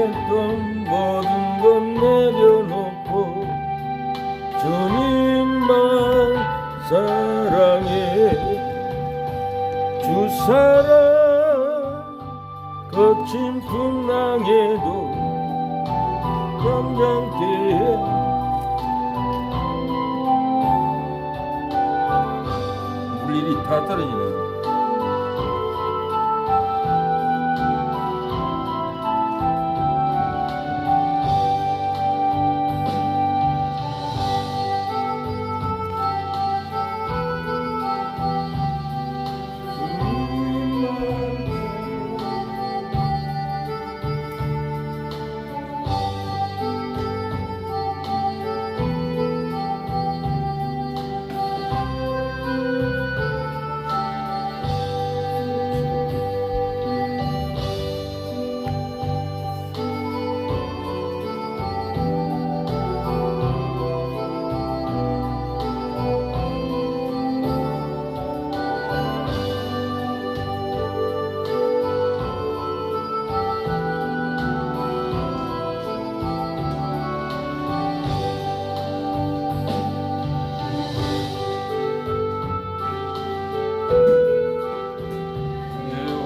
사랑했던 모든 건 내려놓고 주님만 사랑해. 주 사랑 거친 풍랑에도 점잖게 물일이 다 떨어지네.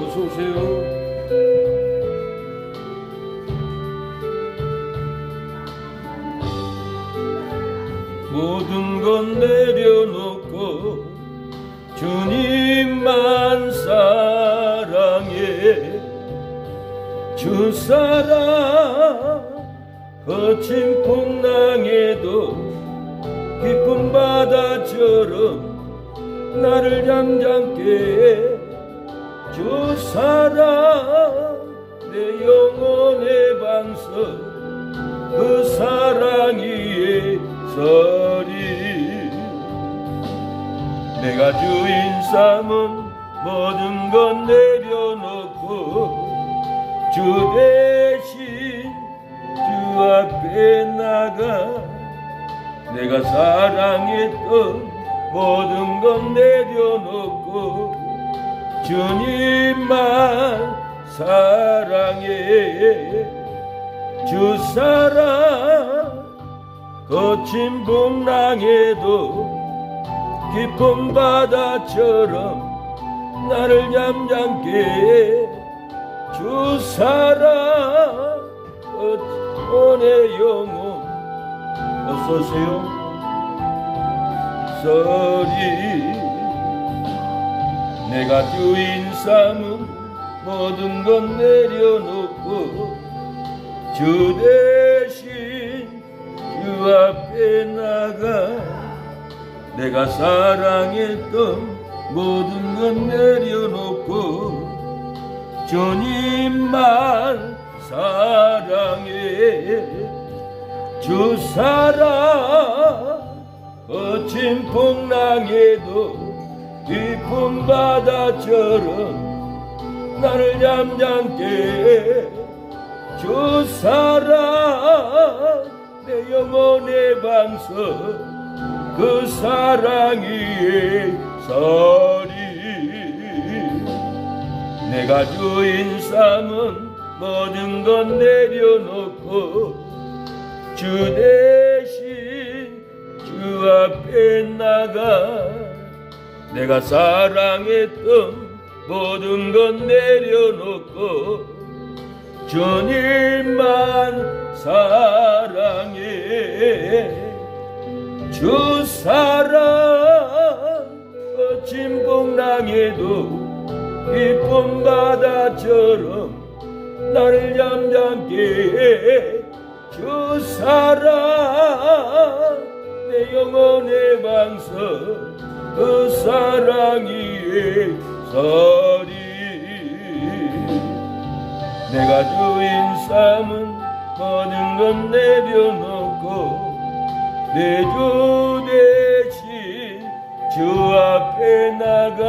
어서오세요. 모든 건 내려놓고 주님만 사랑해. 주 사랑 거친 풍랑에도 깊은 바다처럼 나를 잠잠게 해. 주 사랑 내 영혼의 반석 그 사랑 위에 서리. 내가 주인 삼은 모든 건 내려놓고 주 대신 주 앞에 나가. 내가 사랑했던 모든 건 내려놓고 주님만 사랑해. 주 사랑 거친 풍랑에도 깊은 바다처럼 나를 잠잠게 해. 주 사랑 오내 영혼 어서오세요. 서리. 내가 주인 삼은 모든 건 내려놓고 주 대신 주 앞에 나가. 내가 사랑했던 모든 건 내려놓고 주님만 사랑해. 주 사랑 거친 풍랑에도 깊은 바다처럼 나를 잠잠게 해. 주 사랑 내 영혼의 반석 그 사랑 위에 서리. 내가 주인 삼은 모든 건 내려놓고 주 대신 주 앞에 나가. 내가 사랑했던 모든 건 내려놓고 주님만 사랑해. 주 사랑 거친 풍랑에도 깊은 바다처럼 나를 잠잠게 해. 주 사랑 내 영혼의 반석 그 사랑 위에 서리. 내가 주인 삼은 모든 건 내려놓고 내 주 대신 주 앞에 나가.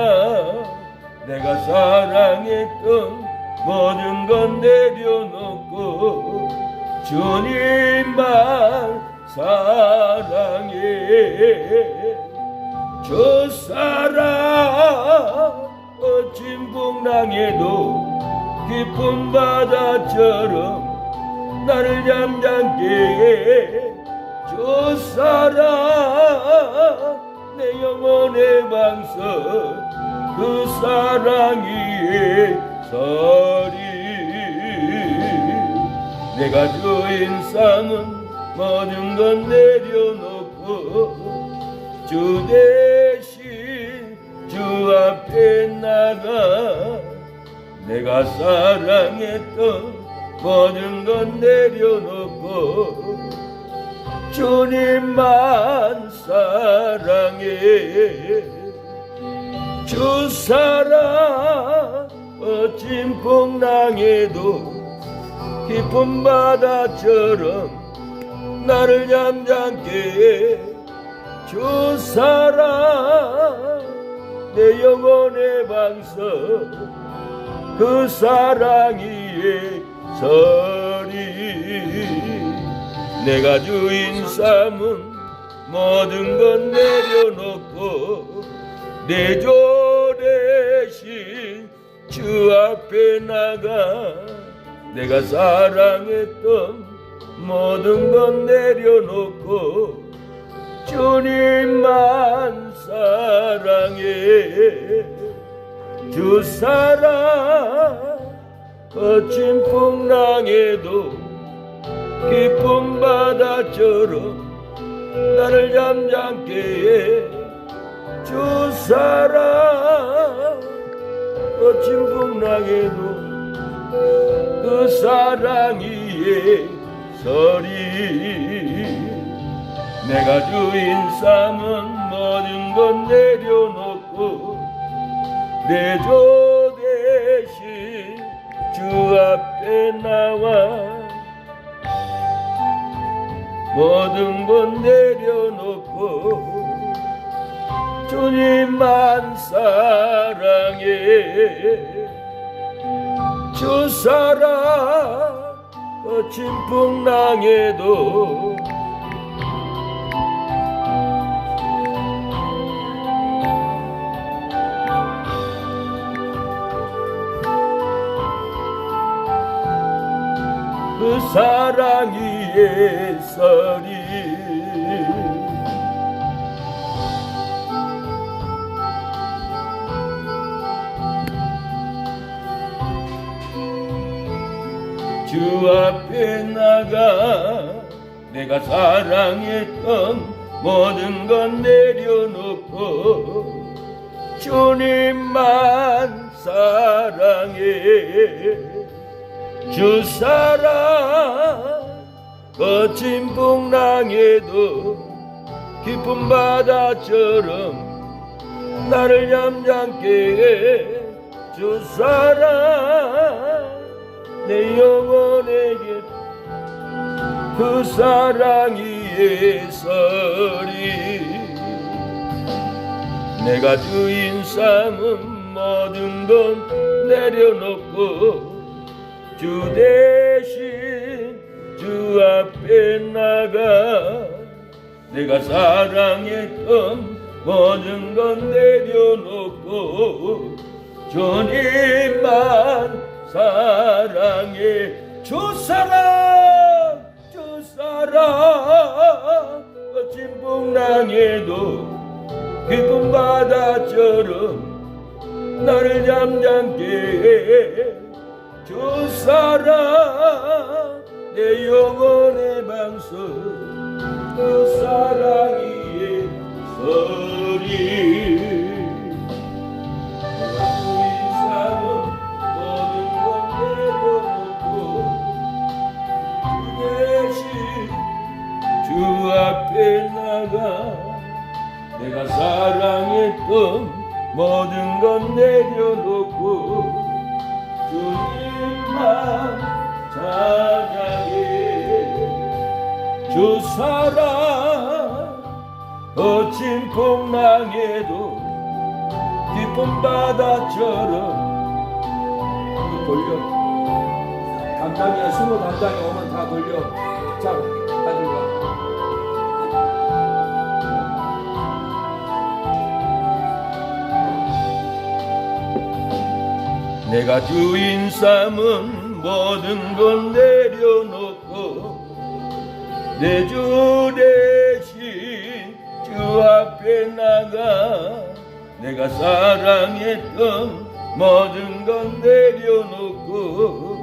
내가 사랑했던 모든 건 내려놓고 주님만 사랑해. 저 사랑 거친 풍랑에도 깊은 바다처럼 나를 잠잠게 주 사랑 내 영혼의 방석 그 사랑이 서리 내가 주인 삼은 모든 건 내려놓고 주 대신 주 앞에 나가 내가 사랑했던 모든 건 내려놓고 주님만 사랑해 주 사랑 멋진 풍랑에도 깊은 바다처럼 나를 잠잠게 해 주 사랑 내 영혼의 방석 그 사랑이 서리 내가 주인 삼은 모든 건 내려놓고 내 조 대신 주 앞에 나가 내가 사랑했던 모든 건 내려놓고 주님만 사랑해 주 사랑 거친 풍랑에도 깊은 바다처럼 나를 잠잠게 해 주 사랑 거친 풍랑에도 그 사랑이 서리 내가 주인 삼은 모든 건 내려놓고 내 조 대신 주 앞에 나와 모든 건 내려놓고 주님만 사랑해 주 사랑 거친 풍랑에도 그 사랑이 예설이 주 앞에 나가 내가 사랑했던 모든 건 내려놓고 주님만 사랑해 주 사랑 거친 풍랑에도 깊은 바다처럼 나를 잠잠게 해 주 사랑 내 영혼에게 그 사랑이 예설이 내가 주인 삼은 모든 건 내려놓고 주 대신 주 앞에 나가 내가 사랑했던 모든 건 내려놓고 주님만 사랑해 주 사랑 거친 풍랑에도 깊은 바다처럼 나를 잠잠게 해 주 사랑 내 영혼의 방석 그 사랑이 서리 주 앞에 나가 내가 사랑했던 모든 건 내려놓고 주님만 찬양해 주 사랑 거친 풍랑에도 깊은 바다처럼 돌려 단장이야 스무 단장이 오면 다 돌려 자 가져가 내가 주인 삼은 모든 건 내려놓고 내 주 대신 주 앞에 나가 내가 사랑했던 모든 건 내려놓고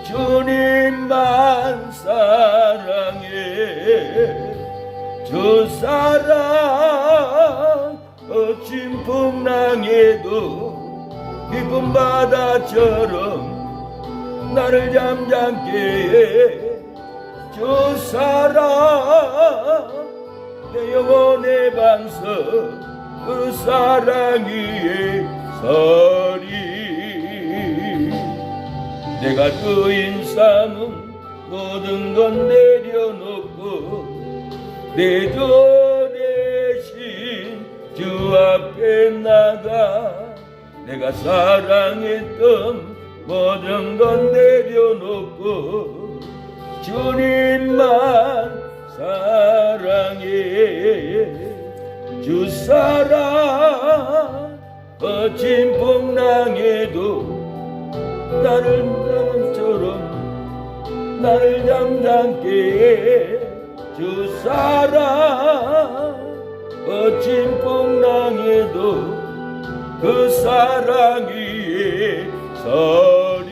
주님만 사랑해. 주 사랑 거친 풍랑에도 깊은 바다처럼 나를 잠잠게 해. 주 사랑 내 영혼의 반석 그 사랑 위에 서리. 내가 주인 삼은 모든 건 내려놓고 내 주 대신 주 앞에 나가 내가 사랑했던 모든 건 내려놓고 주님만 사랑해. 주 사랑 거친 풍랑에도 나를 잠잠게 해. 주 사랑 거친 풍랑에도 그 사랑 위에 서리.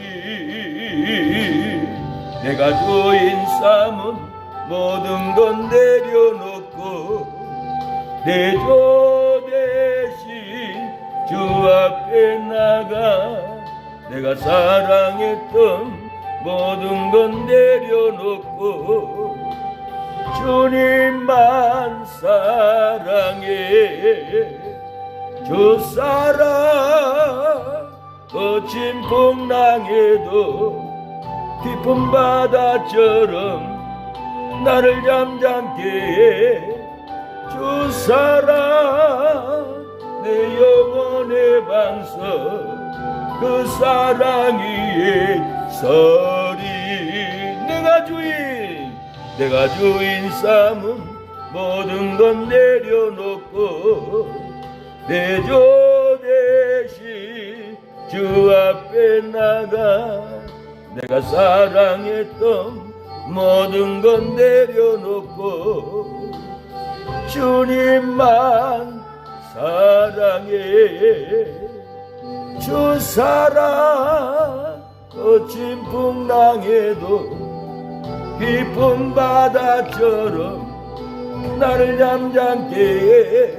내가 주인 삼은 모든 건 내려놓고 내 주 대신 주 앞에 나가 내가 사랑했던 모든 건 내려놓고 주님만 사랑해. 주 사랑 거친 풍랑에도 깊은 바다처럼 나를 잠잠게 해. 주 사랑 내 영혼의 반석 그 사랑 위에 서리. 내가 주인 삼은 모든 건 내려놓고 내 주 대신 주 앞에 나가 내가 사랑했던 모든 건 내려놓고 주님만 사랑해. 주 사랑 거친 풍랑에도 깊은 바다처럼 나를 잠잠게 해.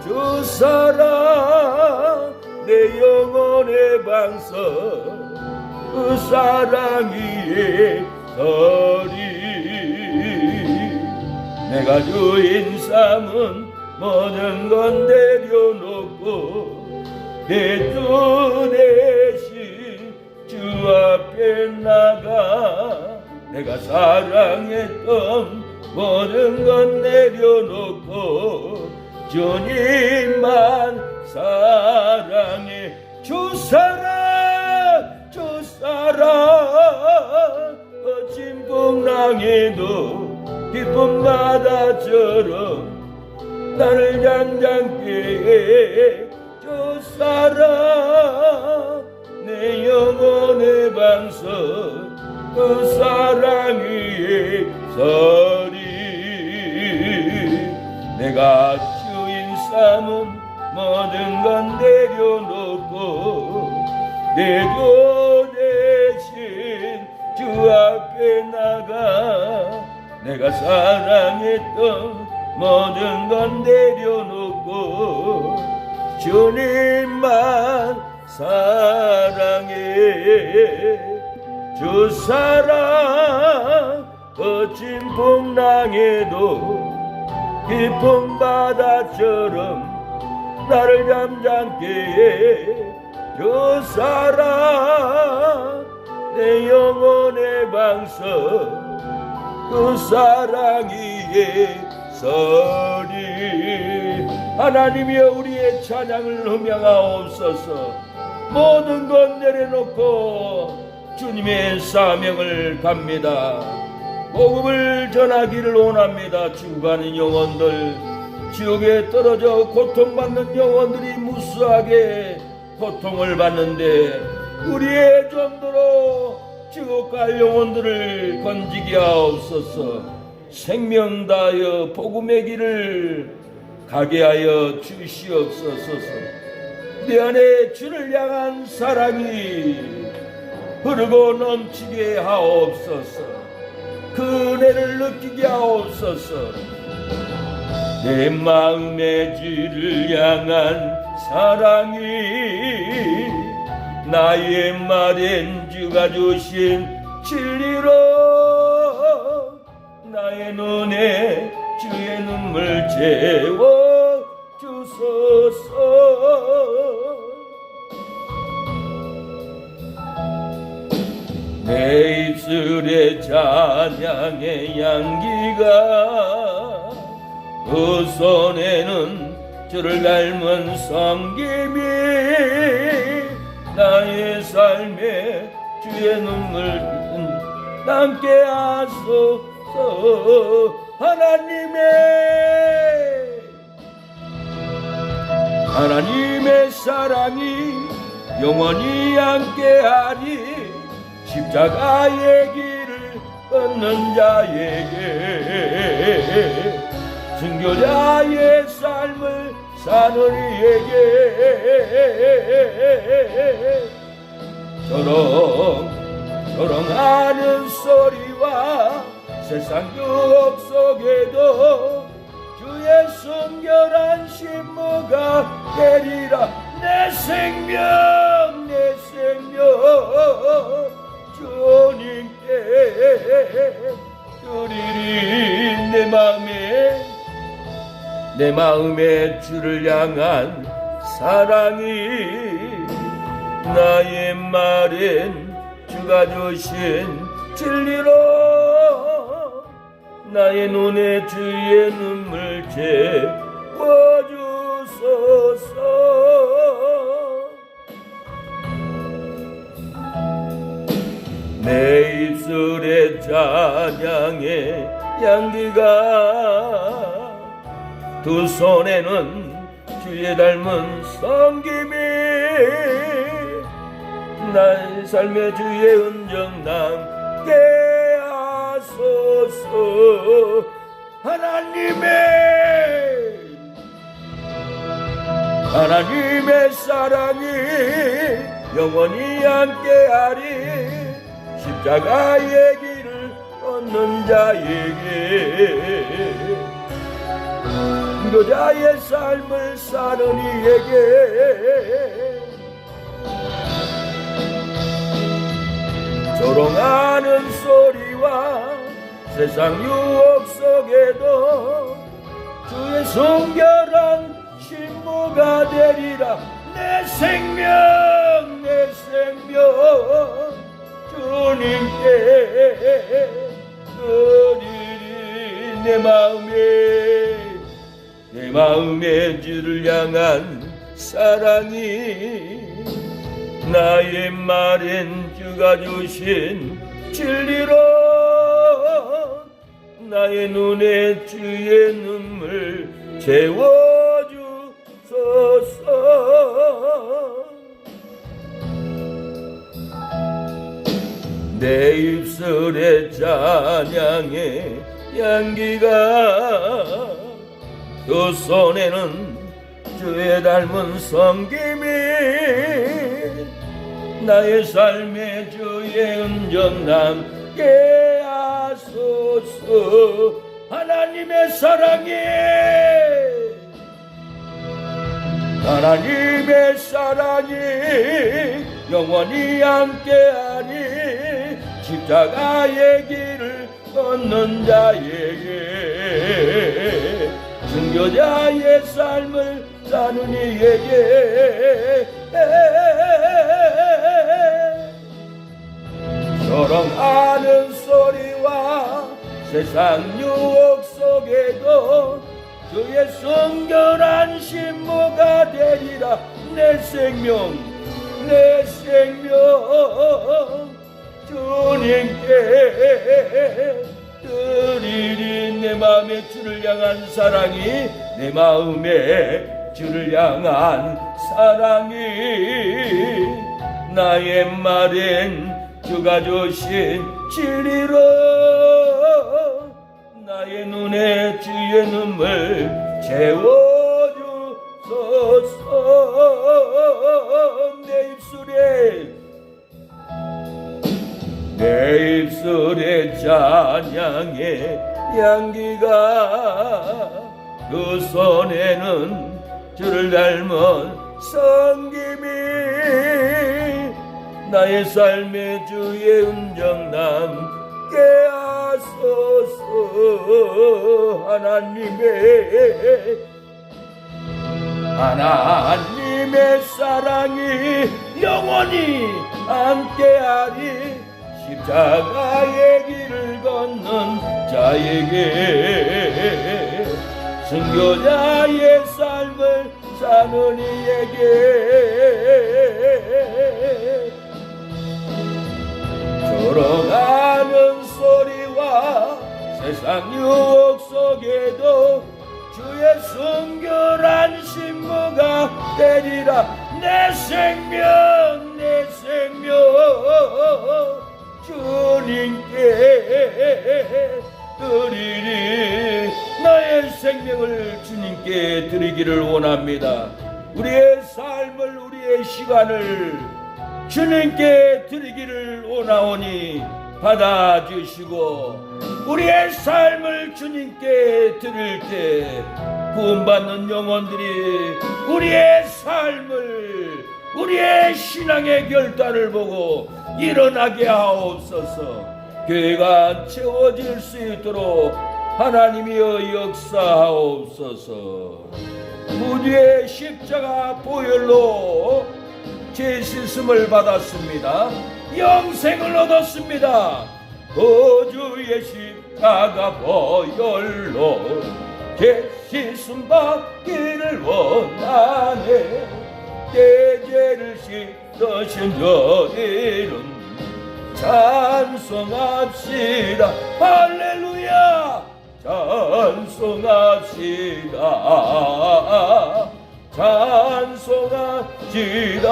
주 사랑 내 영혼의 반석 그 사랑 위에 서리. 내가 주인 삼은 모든 건 내려놓고 내 주 대신 주 앞에 나가 내가 사랑했던 모든 건 내려놓고 주님만 사랑해. 주 사랑 거친 풍랑에도 깊은 바다처럼 나를 잠잠게 해. 주 사랑 내 영혼의 반석 그 사랑 위에 서리. 내가 주인 삼은 모든 건 내려놓고 내 주 대신 주 앞에 나가 내가 사랑했던 모든 건 내려놓고 주님만 사랑해. 주 사랑 거친 풍랑에도 깊은 바다처럼 나를 잠잠게 해. 주 사랑 내 영혼의 반석 그 사랑 위에 서리. 하나님이여 우리의 찬양을 흠양하옵소서. 모든 것 내려놓고 주님의 사명을 갑니다. 복음을 전하기를 원합니다. 죽어가는 영혼들, 지옥에 떨어져 고통받는 영혼들이 무수하게 고통을 받는데 우리의 전도로 지옥 갈 영혼들을 건지게 하옵소서. 생명 다하여 복음의 길을 가게 하여 주시옵소서. 내 안에 주를 향한 사랑이 흐르고 넘치게 하옵소서. 그 은혜를 느끼게 하옵소서. 내 마음에 주를 향한 사랑이 나의 말엔 주가 주신 진리로 나의 눈에 주의 눈물 채워 주소서. 내 입술에 찬양의 향기가 그 손에는 주를 닮은 섬김이 나의 삶에 주의 눈물 남게 하소서. 하나님의 사랑이 영원히 함께하리. 십자가의 길을 걷는 자에게 순교자의 삶을 사는 이에게 조롱하는 소리와 세상 유혹 속에도 주의 순결한 신무가 되리라. 내 생명 주님께 드리리. 내 마음에 주를 향한 사랑이 나의 말엔 주가 주신 진리로 나의 눈에 주의 눈물 채워주소서. 내 입술에 찬양의 향기가 두 손에는 주의 닮은 섬김이 나의 삶의 주의 흔적 남게 하소서. 하나님의 사랑이 영원히 함께하리. 십자가의 길을 걷는 자에게 순교자의 삶을 사는 이에게 조롱하는 소리와 세상 유혹 속에도 주의 순결한 신무가 되리라. 내 생명 주님께 드리리. 내 마음에 주를 향한 사랑이 나의 말엔 주가 주신 진리로 나의 눈에 주의 눈물 채워주소서. 내 입술에 찬양의 향기가 두 손에는 주의 닮은 섬김이 나의 삶에 주의 흔적 남게 하소서. 하나님의 사랑이 영원히 함께하니 십자가의 길을 걷는 자에게 순교자의 삶을 사는 이에게 조롱하는 소리와 세상 유혹 속에도 주의 순결한 신무가 되리라. 내 생명 주님께 드리리. 내 마음에 주를 향한 사랑이 내 마음에 주를 향한 사랑이 나의 말엔 주가 주신 진리로 나의 눈에 주의 눈물 채워주소서. 내 입술에 찬양의 향기가, 그 손에는 주를 닮은 성김이, 나의 삶의 주의 음정 남게 하소서. 하나님의 사랑이 영원히 함께하리. 십자가의 길을 걷는 자에게, 순교자의 삶을 사는 이에게, 걸어가는 소리와 세상 유혹 속에도 주의 순결한 신부가 되리라. 내 생명 주님께 드리리. 나의 생명을 주님께 드리기를 원합니다. 우리의 삶을, 우리의 시간을 주님께 드리기를 원하오니 받아주시고, 우리의 삶을 주님께 드릴 때 구원받는 영혼들이 우리의 삶을, 우리의 신앙의 결단을 보고 일어나게 하옵소서. 교회가 채워질 수 있도록 하나님이여 역사하옵소서. 무주의 십자가 보혈로 제 씻음을 받았습니다. 영생을 얻었습니다. 주의 십자가 보혈로 제 씻음 받기를 원하네. 내 죄를 씻으신 저 이름 찬송합시다. 할렐루야. 찬송합시다. 찬송합시다.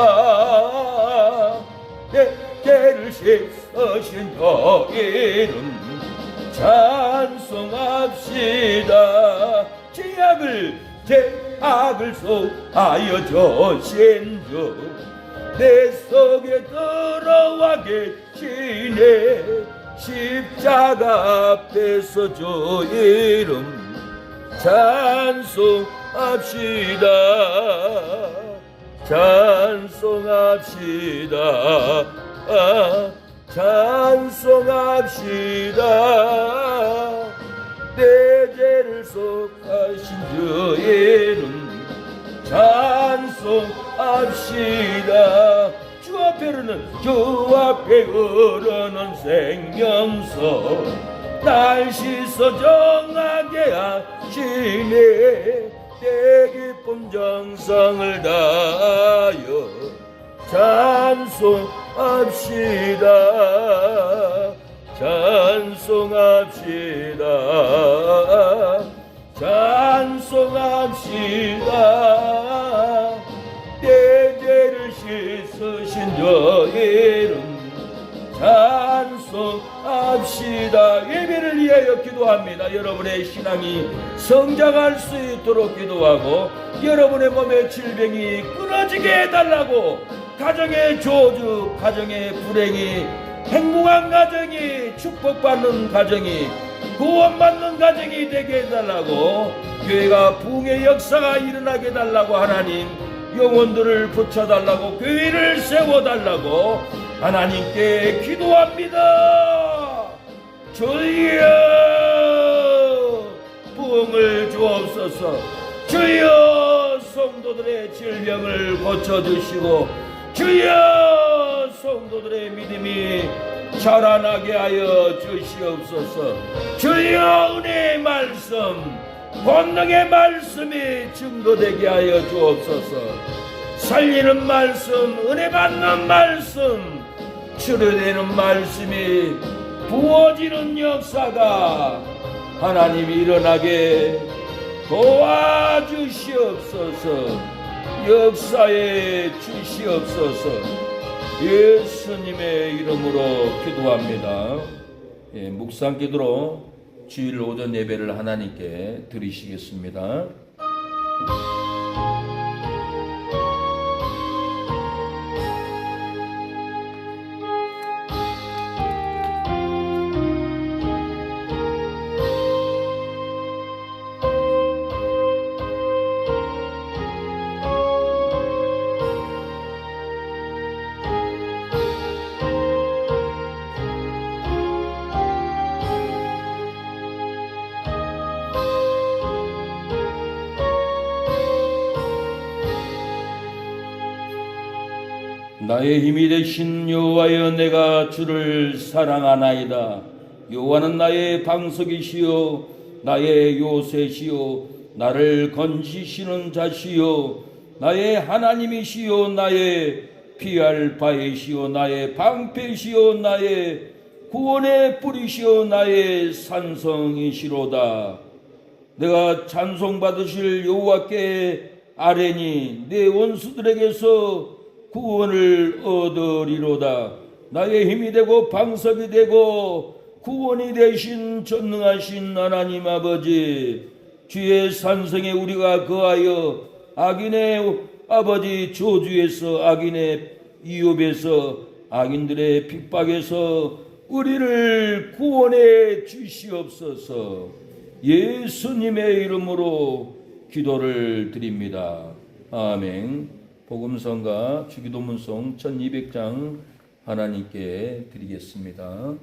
내 죄를 씻으신 저 이름 찬송합시다. 죄악을 속하여 주신 주 내 속에 들어와 계시네. 십자가 앞에서 주 이름 찬송합시다. 찬송합시다. 찬송합시다. 내 죄를 속하신 주 이름 찬송합시다. 주 앞에 흐르는 생명수 날 씻어 정하게 하시네. 내 기쁨 정성을 다하여 찬송합시다. 찬송합시다. 찬송합시다. 내 죄를 씻으신 저 이름 찬송합시다. 예배를 위하여 기도합니다. 여러분의 신앙이 성장할 수 있도록 기도하고, 여러분의 몸의 질병이 끊어지게 해달라고, 가정의 저주, 가정의 불행이, 행복한 가정이, 축복받는 가정이, 구원받는 가정이 되게 해달라고, 교회가 부흥의 역사가 일어나게 해달라고, 하나님 영혼들을 붙여달라고, 교회를 세워달라고 하나님께 기도합니다. 주여 부흥을 주옵소서. 주여 성도들의 질병을 고쳐주시고, 주여 성도들의 믿음이 자라나게 하여 주시옵소서. 주여 은혜의 말씀, 권능의 말씀이 증거되게 하여 주옵소서. 살리는 말씀, 은혜 받는 말씀, 치료되는 말씀이 부어지는 역사가 하나님이 일어나게 도와주시옵소서. 역사에 주시옵소서. 예수님의 이름으로 기도합니다. 묵상 기도로 주일 오전 예배를 하나님께 드리시겠습니다. 나의 힘이 되신 여호와여, 내가 주를 사랑하나이다. 여호와는 나의 방석이시요 나의 요새시요 나를 건지시는 자시요 나의 하나님이시요 나의 피할 바이시요 나의 방패시요 나의 구원의 뿌리시요 나의 산성이시로다. 내가 찬송받으실 여호와께 아뢰니 내 원수들에게서 구원을 얻으리로다. 나의 힘이 되고 방석이 되고 구원이 되신 전능하신 하나님 아버지, 주의 산성에 우리가 거하여 악인의 아버지 저주에서, 악인의 위협에서, 악인들의 핍박에서 우리를 구원해 주시옵소서. 예수님의 이름으로 기도를 드립니다. 아멘. 복음성가 주기도문송 1200장 하나님께 드리겠습니다.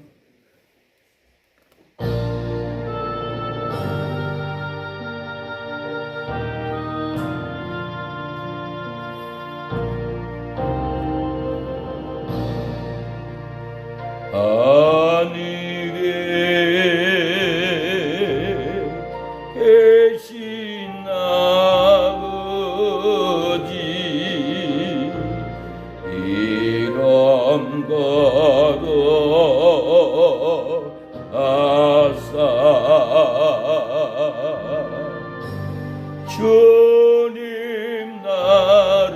주님 나라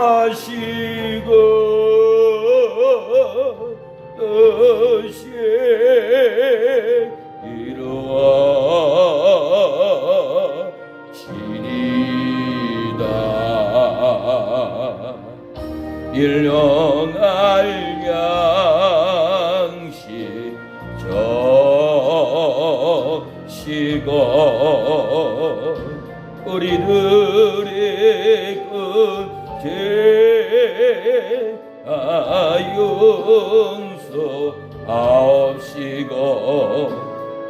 임하시고 뜻이 이루어지리다. 일용할 양식 저시고 우리들의 용서하옵시고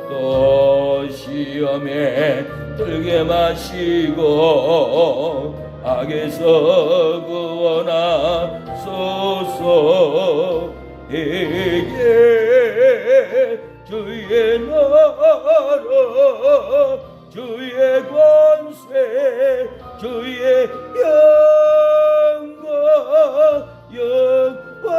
또 시험에 들게 마시고 악에서 구원하소서. 이게 주의 나라 주의 권세 주의 영광 영원히.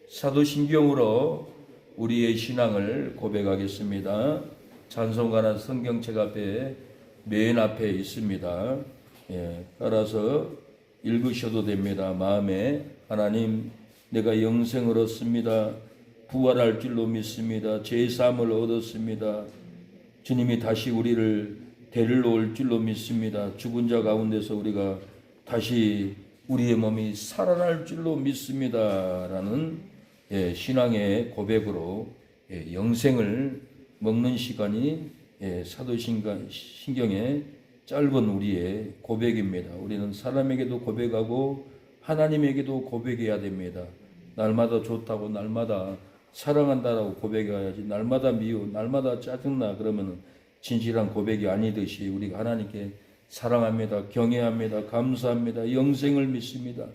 사도신경으로 우리의 신앙을 고백하겠습니다. 찬송가나 성경책 앞에 맨 앞에 있습니다. 따라서 읽으셔도 됩니다. 마음에 하나님, 내가 영생을 얻습니다. 부활할 줄로 믿습니다. 제사함을 얻었습니다. 주님이 다시 우리를 데리러 올 줄로 믿습니다. 죽은 자 가운데서 우리가 다시 우리의 몸이 살아날 줄로 믿습니다. 라는 신앙의 고백으로 영생을 먹는 시간이 사도신경의 짧은 우리의 고백입니다. 우리는 사람에게도 고백하고 하나님에게도 고백해야 됩니다. 날마다 좋다고 날마다 사랑한다라고 고백해야지, 날마다 미워 날마다 짜증나 그러면 진실한 고백이 아니듯이 우리가 하나님께 사랑합니다, 경외합니다, 감사합니다, 영생을 믿습니다,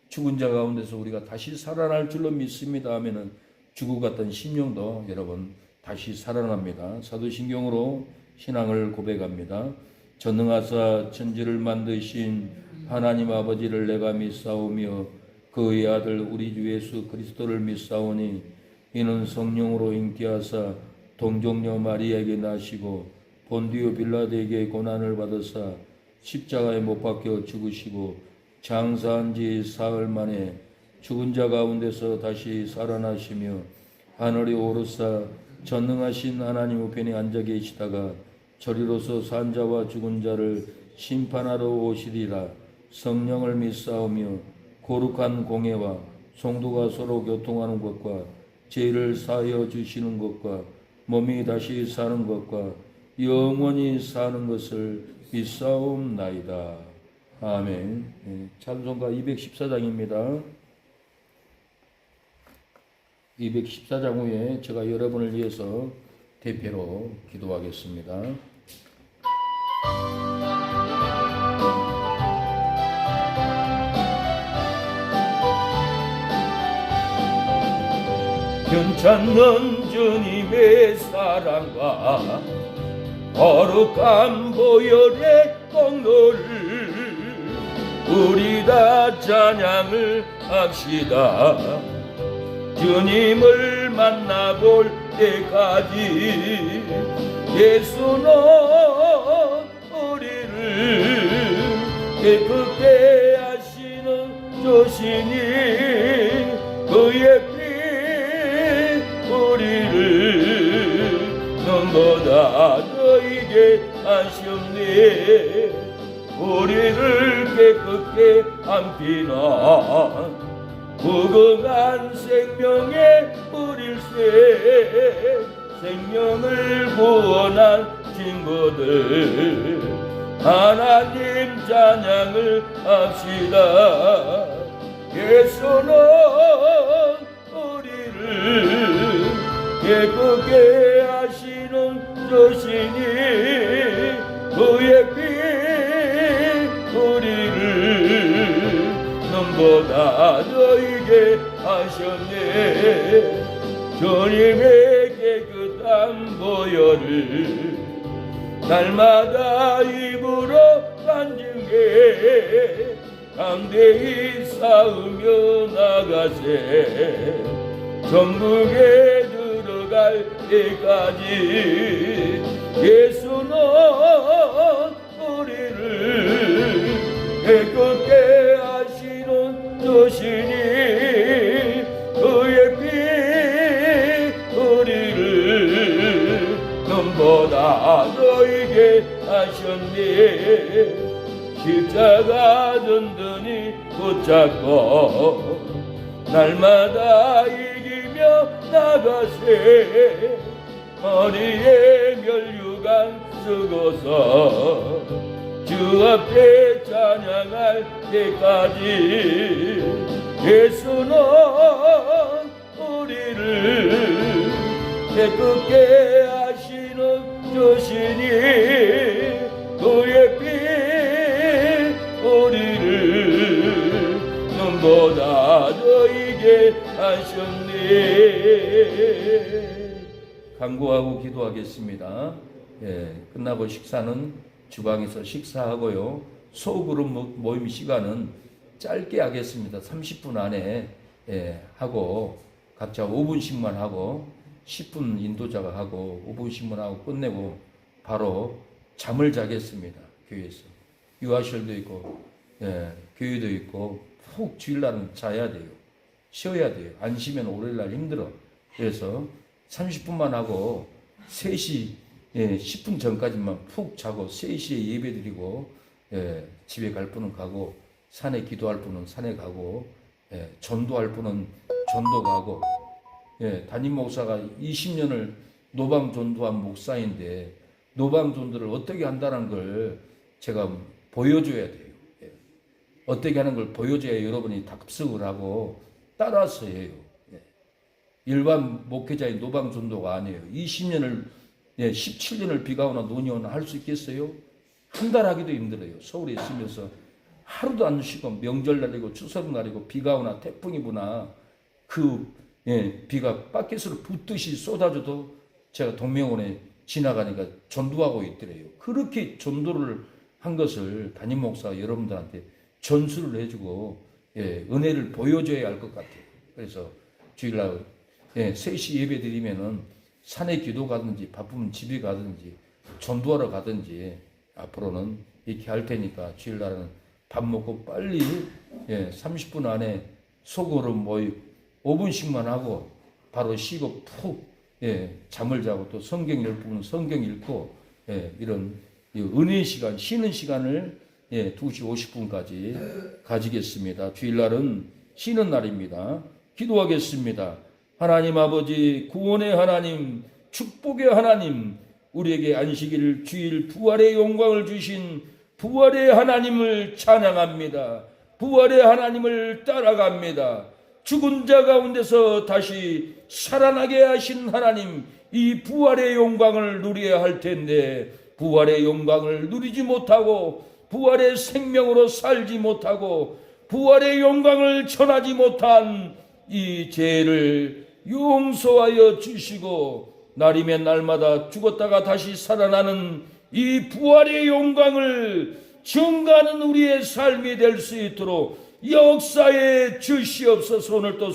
죽은 자 가운데서 우리가 다시 살아날 줄로 믿습니다 하면은 죽어 갔던 심령도 여러분 다시 살아납니다. 사도신경으로 신앙을 고백합니다. 전능하사 천지를 만드신 하나님 아버지를 내가 믿사오며 그의 아들 우리 주 예수 그리스도를 믿사오니 이는 성령으로 잉태하사 동정녀 마리아에게 나시고 본디오 빌라도에게 고난을 받으사 십자가에 못 박혀 죽으시고 장사한 지 사흘 만에 죽은 자 가운데서 다시 살아나시며 하늘에 오르사 전능하신 하나님 우편에 앉아 계시다가 저리로서 산 자와 죽은 자를 심판하러 오시리라. 성령을 믿사오며 거룩한 공예와 성도가 서로 교통하는 것과 죄를 사하여 주시는 것과 몸이 다시 사는 것과 영원히 사는 것을 믿사옵나이다. 아멘. 찬송가 214장입니다. 214장 후에 제가 여러분을 위해서 대표로 기도하겠습니다. 괜찮는 주님의 사랑과 거룩한 보혈의 공로를 우리 다 찬양을 합시다. 주님을 만나볼 때까지 예수는 우리를 깨끗게 하시는 조신이 그의 피 우리를 눈보다 너에게 하셨네. 우리를 깨끗게 한 피는 무궁한 생명의 뿌릴새 생명을 구원한 친구들 하나님 찬양을 합시다. 예수는 우리를 깨끗게 하시는 조신이 그의 피 우리를 눈보다 너에게 하셨네. 주님의 깨끗한 보혈을 날마다 입으로 간증해 강대히 쌓으며 나가세. 천국에 들어갈 때까지 예수는 우리를 깨끗게 하시는 조신이 그의 피 우리를 눈보다 너에게 하셨네. 십자가 든든히 붙잡고 날마다 이기며 나가세. 머리에 면류관 쓰고서 주 앞에 찬양할 때까지 예수는 우리를 깨끗게 하시는 조신이 그의 피 우리를 눈보다 너에게 하셨네. 간구하고 기도하겠습니다. 끝나고 식사는 주방에서 식사하고요. 소그룹 모임 시간은 짧게 하겠습니다. 30분 안에 하고 각자 5분씩만 하고 10분 인도자가 하고 5분씩만 하고 끝내고 바로 잠을 자겠습니다. 교회에서 유아실도 있고 교회도 있고 푹 주일날은 자야 돼요. 쉬어야 돼요. 안 쉬면 월요일날 힘들어. 그래서 30분만 하고 3시 10분 전까지만 푹 자고 3시에 예배 드리고 집에 갈 분은 가고 산에 기도할 분은 산에 가고 전도할 분은 전도 가고 담임 목사가 20년을 노방 전도한 목사인데 노방 전도를 어떻게 한다는 걸 제가 보여줘야 돼요. 어떻게 하는 걸 보여줘야 여러분이 답습을 하고 따라서 해요. 일반 목회자의 노방 전도가 아니에요. 20년을 17년을 비가 오나 눈이 오나 할 수 있겠어요? 한 달 하기도 힘들어요. 서울에 있으면서 하루도 안 쉬고 명절날이고 추석날이고 비가 오나 태풍이 부나 그 비가 바켓으로 붓듯이 쏟아져도 제가 동명원에 지나가니까 전도하고 있더래요. 그렇게 전도를 한 것을 담임 목사가 여러분들한테 전수를 해주고 은혜를 보여줘야 할 것 같아요. 그래서 주일날 3시 예배 드리면은 산에 기도 가든지 바쁘면 집에 가든지 전도하러 가든지 앞으로는 이렇게 할 테니까 주일날은 밥 먹고 빨리 30분 안에 소그룹 모임 5분씩만 하고 바로 쉬고 푹 잠을 자고 또 성경 읽을 부분 성경 읽고 이런 은혜의 시간, 쉬는 시간을 2시 50분까지 가지겠습니다. 주일날은 쉬는 날입니다. 기도하겠습니다. 하나님 아버지, 구원의 하나님, 축복의 하나님, 우리에게 안식일, 주일, 부활의 영광을 주신 부활의 하나님을 찬양합니다. 부활의 하나님을 따라갑니다. 죽은 자 가운데서 다시 살아나게 하신 하나님, 이 부활의 영광을 누려야 할 텐데 부활의 영광을 누리지 못하고 부활의 생명으로 살지 못하고 부활의 영광을 전하지 못한 이 죄를 용서하여 주시고 날이면 날마다 죽었다가 다시 살아나는 이 부활의 영광을 증가하는 우리의 삶이 될 수 있도록 역사에 주시옵소서. 오늘 또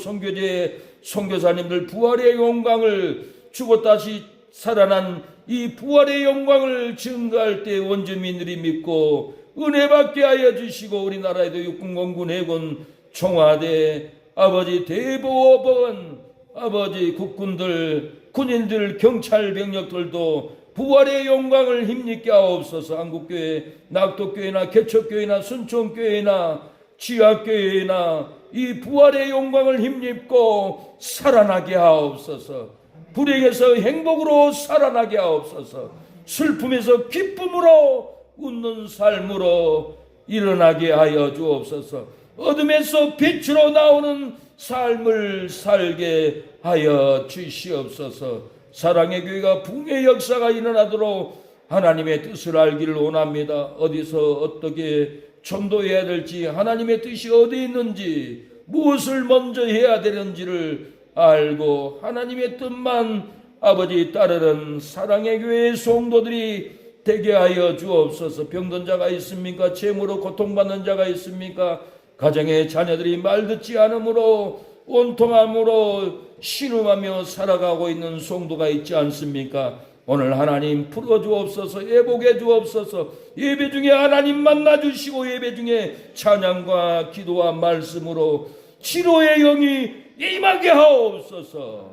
선교사님들 부활의 영광을 죽었다 다시 살아난 이 부활의 영광을 증가할 때 원주민들이 믿고 은혜 받게 하여 주시고 우리나라에도 육군, 공군, 해군, 청와대, 아버지 대법원, 아버지 국군들, 군인들, 경찰, 병력들도 부활의 영광을 힘입게 하옵소서. 한국교회, 낙도교회나 개척교회나 순천교회나 지하교회나 이 부활의 영광을 힘입고 살아나게 하옵소서. 불행에서 행복으로 살아나게 하옵소서. 슬픔에서 기쁨으로 웃는 삶으로 일어나게 하여 주옵소서. 어둠에서 빛으로 나오는 삶을 살게 하여 주시옵소서. 사랑의 교회가 붕의 역사가 일어나도록 하나님의 뜻을 알기를 원합니다. 어디서 어떻게 전도해야 될지, 하나님의 뜻이 어디 있는지, 무엇을 먼저 해야 되는지를 알고 하나님의 뜻만 아버지 따르는 사랑의 교회의 성도들이 되게 하여 주옵소서. 병든 자가 있습니까? 재물로 고통받는 자가 있습니까? 가정의 자녀들이 말 듣지 않으므로 원통함으로 신음하며 살아가고 있는 성도가 있지 않습니까? 오늘 하나님 풀어주옵소서. 예복해 주옵소서. 예배 중에 하나님 만나주시고 예배 중에 찬양과 기도와 말씀으로 치료의 영이 임하게 하옵소서.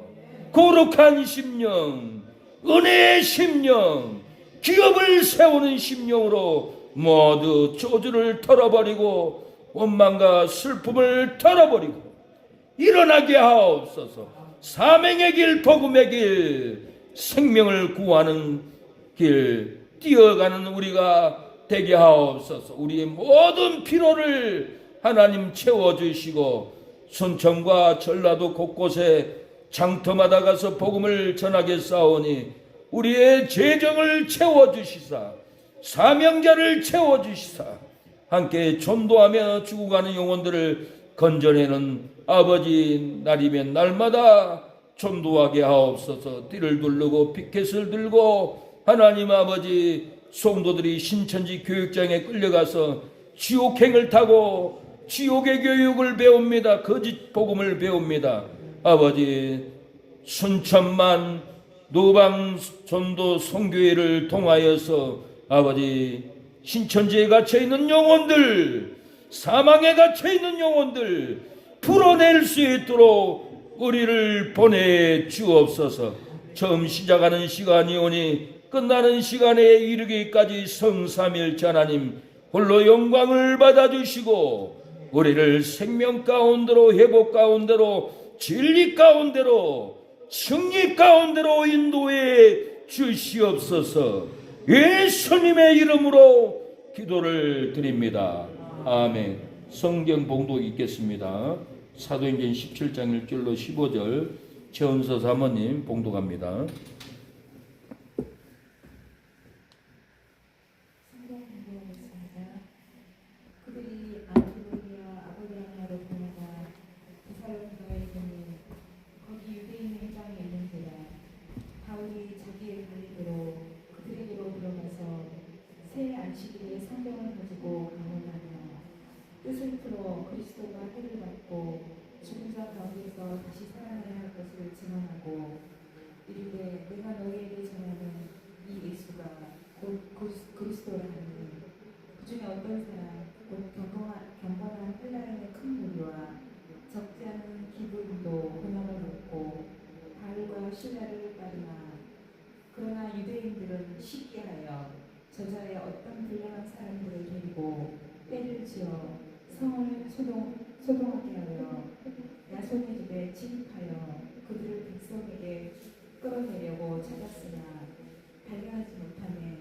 거룩한 심령, 은혜의 심령, 기업을 세우는 심령으로 모두 저주를 털어버리고 원망과 슬픔을 털어버리고 일어나게 하옵소서. 사명의 길, 복음의 길, 생명을 구하는 길 뛰어가는 우리가 되게 하옵소서. 우리의 모든 피로를 하나님 채워주시고 순천과 전라도 곳곳에 장터마다 가서 복음을 전하겠사오니 우리의 재정을 채워주시사 사명자를 채워주시사 함께 전도하며 죽어가는 영혼들을 건져내는 아버지 날이면 날마다 전도하게 하옵소서. 띠를 두르고 피켓을 들고 하나님 아버지 성도들이 신천지 교육장에 끌려가서 지옥행을 타고 지옥의 교육을 배웁니다. 거짓 복음을 배웁니다. 아버지 순천만 노방 전도 성교회를 통하여서 아버지 신천지에 갇혀있는 영혼들, 사망에 갇혀있는 영혼들 풀어낼 수 있도록 우리를 보내 주옵소서. 처음 시작하는 시간이 오니 끝나는 시간에 이르기까지 성삼일체 하나님 홀로 영광을 받아주시고 우리를 생명 가운데로 회복 가운데로 진리 가운데로 승리 가운데로 인도해 주시옵소서. 예수님의 이름으로 기도를 드립니다. 아멘. 성경 봉독 읽겠습니다. 사도행전 17장 1절로 15절 최은서 사모님 봉독합니다. 뜻을 풀어 그리스도가 해를 받고 죽은 자 가운데서 다시 살아나야 할 것을 증언하고 이르되 내가 너희에게 전하는 이 예수가 곧 그리스도라 하니 그 중에 어떤 사람 곧 경건한 헬라인의 큰 무리와 적지 않은 기브인도 고난을 받고 바울과 신라를 따르나 그러나 유대인들은 시기하여 저자의 어떤 불량한 사람들을 데리고 때를 지어 성을 소동하게 하여 야손의 집에 침입하여 그들을 백성에게 끌어내려고 찾았으나 발견하지 못하매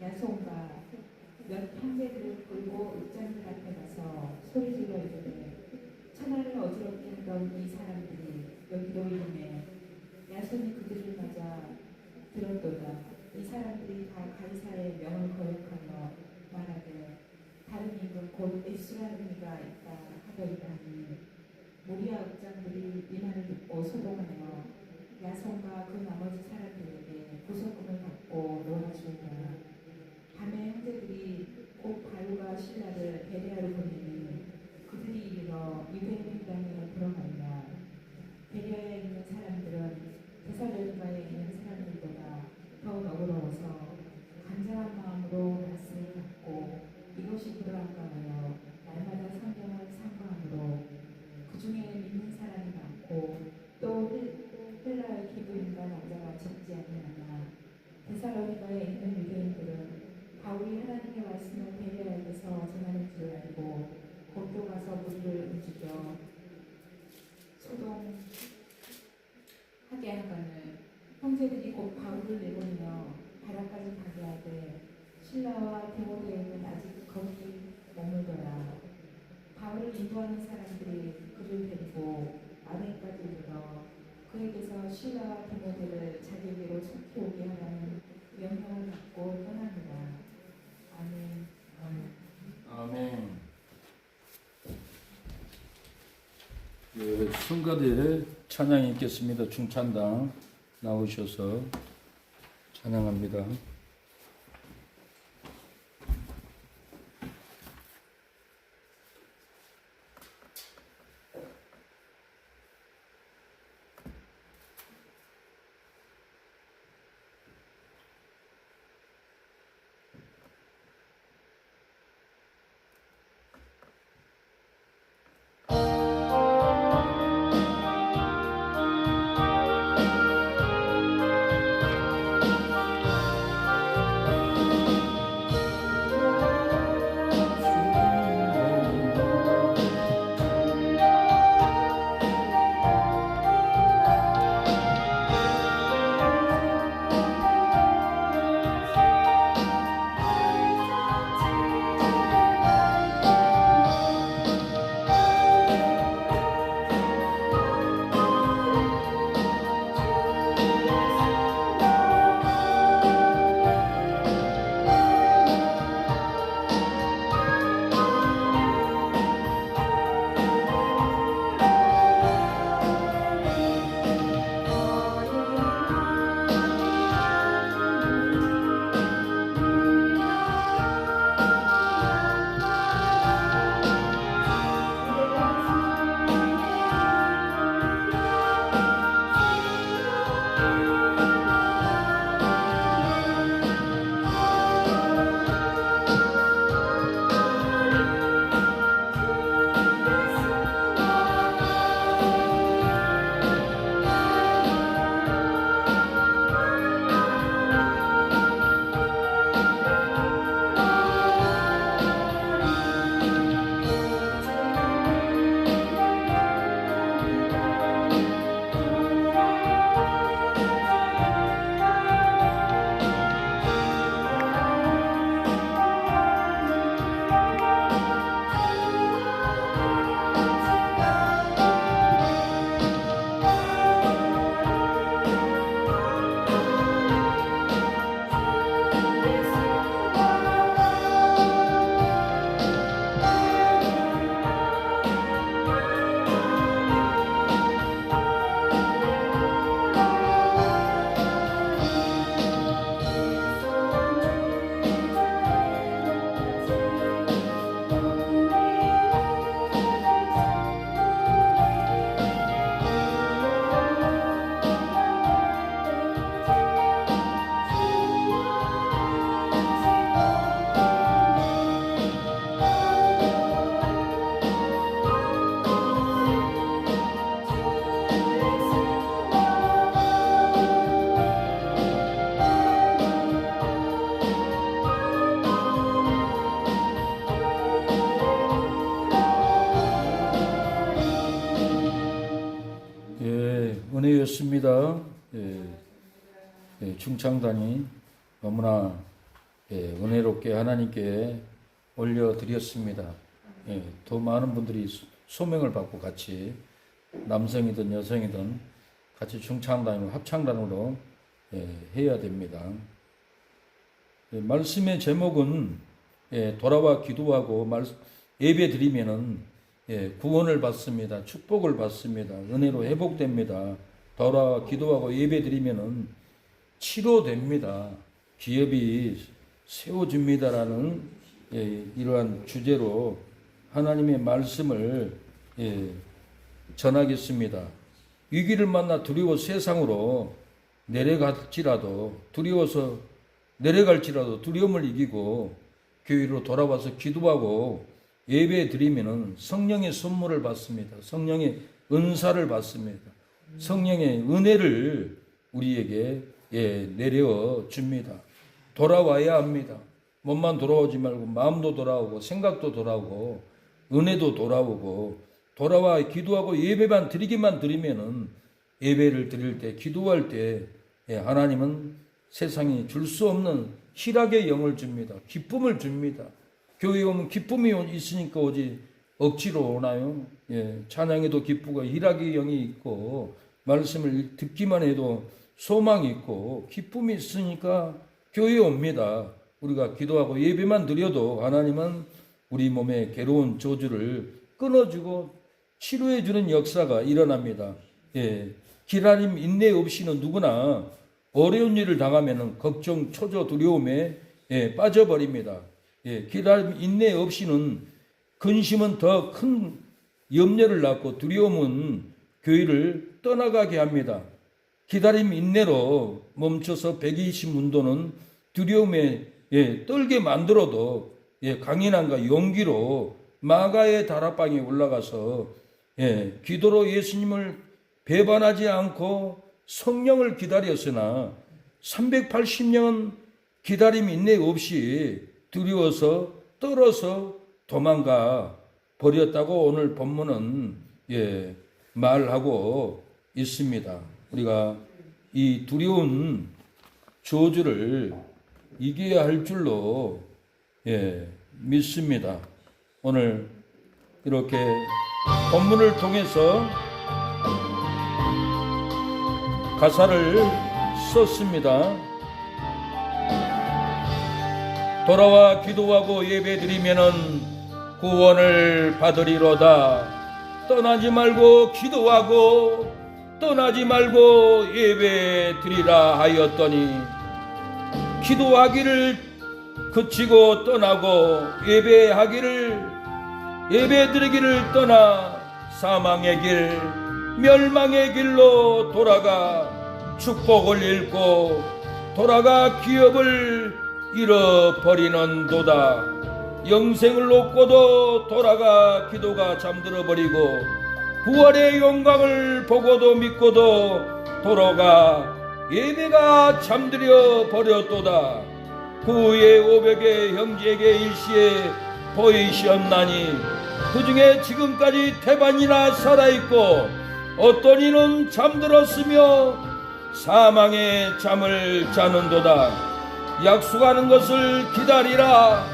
야손과 몇 형제들을 끌고 읍장들 앞에 가서 소리질러 이르되 천하를 어지럽게 하던 이 사람들이 여기로 이르매 야손이 그들을 맞아 들었도다. 이 사람들이 다 가이사의 명을 거역하며 말하되 다른 임금 곧 예수라는 이가 있다 하더이다니 모리아 읍장들이 이 말을 듣고 소동하여 야손과 그 나머지 사람들에게 보석금을 받고 놀아주니라. 밤에 형제들이 곧 바울과 신라를 베레아로 보내니 그들이 이르러 유대인 회당에 들어가니라. 베레아에 있는 사람들은 데살로니가에 있는 사람들보다 더 너그러워서 간절한 마음으로 말씀을 받고 이것이 그러한가 하여 날마다 성경을 상고함으로 그 중에 믿는 사람이 많고 또 헬라의 기브인과 남자가 적지 아니하나 데살로니가에 있는 유대인들은 바울이 하나님의 말씀을 베레아에게서 전하는 줄 알고 곧도 가서 무리를 움직여 소동하게 하거늘 형제들이 곧 바울을 내보내어 바라까지 가게 하되 신라와 디모데는 아직 거기 머물더라. 바울을 인도하는 사람들이 그를 데리고 아덴까지 이르러 그에게서 신라와 디모데를 자기에게로 속히 오게 하라는 명령을 받고 떠납니다. 아멘. 아멘. 성가대 찬양 있겠습니다. 중찬당 나오셔서 찬양합니다. 드렸습니다. 충창단이 너무나 은혜롭게 하나님께 올려드렸습니다. 더 많은 분들이 소명을 받고 같이 남성이든 여성이든 같이 충창단으로 합창단으로 해야 됩니다. 말씀의 제목은 돌아와 기도하고 예배 드리면은 구원을 받습니다. 축복을 받습니다. 은혜로 회복됩니다. 돌아와 기도하고 예배 드리면은 치료됩니다. 기업이 세워집니다라는 이러한 주제로 하나님의 말씀을 전하겠습니다. 위기를 만나 두려워 세상으로 내려갈지라도 두려워서 내려갈지라도 두려움을 이기고 교회로 돌아와서 기도하고 예배 드리면은 성령의 선물을 받습니다. 성령의 은사를 받습니다. 성령의 은혜를 우리에게 내려 줍니다. 돌아와야 합니다. 몸만 돌아오지 말고 마음도 돌아오고 생각도 돌아오고 은혜도 돌아오고 돌아와 기도하고 예배만 드리면은 예배를 드릴 때 기도할 때 하나님은 세상이 줄 수 없는 희락의 영을 줍니다. 기쁨을 줍니다. 교회에 오면 기쁨이 있으니까 오지 억지로 오나요? 찬양에도 기쁘고 희락의 영이 있고 말씀을 듣기만 해도 소망이 있고 기쁨이 있으니까 교회에 옵니다. 우리가 기도하고 예배만 드려도 하나님은 우리 몸의 괴로운 저주를 끊어주고 치료해주는 역사가 일어납니다. 기다림 인내 없이는 누구나 어려운 일을 당하면 걱정, 초조, 두려움에 빠져버립니다. 기다림 인내 없이는 근심은 더 큰 염려를 낳고 두려움은 교회를 떠나가게 합니다. 기다림 인내로 멈춰서 120문도는 두려움에 떨게 만들어도 강인함과 용기로 마가의 다락방에 올라가서 기도로 예수님을 배반하지 않고 성령을 기다렸으나 380년 기다림 인내 없이 두려워서 떨어서 도망가 버렸다고 오늘 본문은 말하고 있습니다. 우리가 이 두려운 저주를 이겨야 할 줄로 믿습니다. 오늘 이렇게 본문을 통해서 가사를 썼습니다. 돌아와 기도하고 예배드리면은 구원을 받으리로다. 떠나지 말고 기도하고 떠나지 말고 예배드리라 하였더니 기도하기를 그치고 떠나고 예배드리기를 떠나 사망의 길 멸망의 길로 돌아가 축복을 잃고 돌아가 기업을 잃어버리는도다. 영생을 놓고도 돌아가 기도가 잠들어버리고 부활의 영광을 보고도 믿고도 돌아가 예배가 잠들어 버렸도다. 그 후에 500의 형제에게 일시에 보이셨나니 그 중에 지금까지 태반이나 살아있고 어떤 이는 잠들었으며 사망의 잠을 자는도다. 약속하는 것을 기다리라.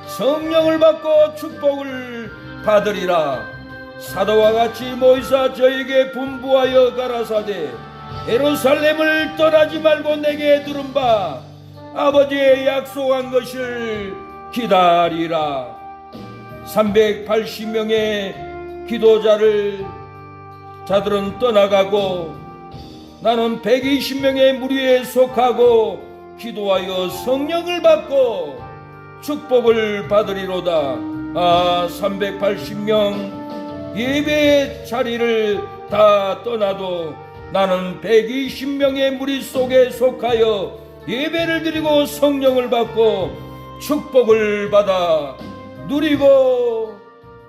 성령을 받고 축복을 받으리라. 사도와 같이 모이사 저에게 분부하여 가라사대 예루살렘을 떠나지 말고 내게 들은 바 아버지의 약속한 것을 기다리라. 380명의 자들은 떠나가고 나는 120명의 무리에 속하고 기도하여 성령을 받고 축복을 받으리로다. 380명 예배의 자리를 다 떠나도 나는 120명의 무리 속에 속하여 예배를 드리고 성령을 받고 축복을 받아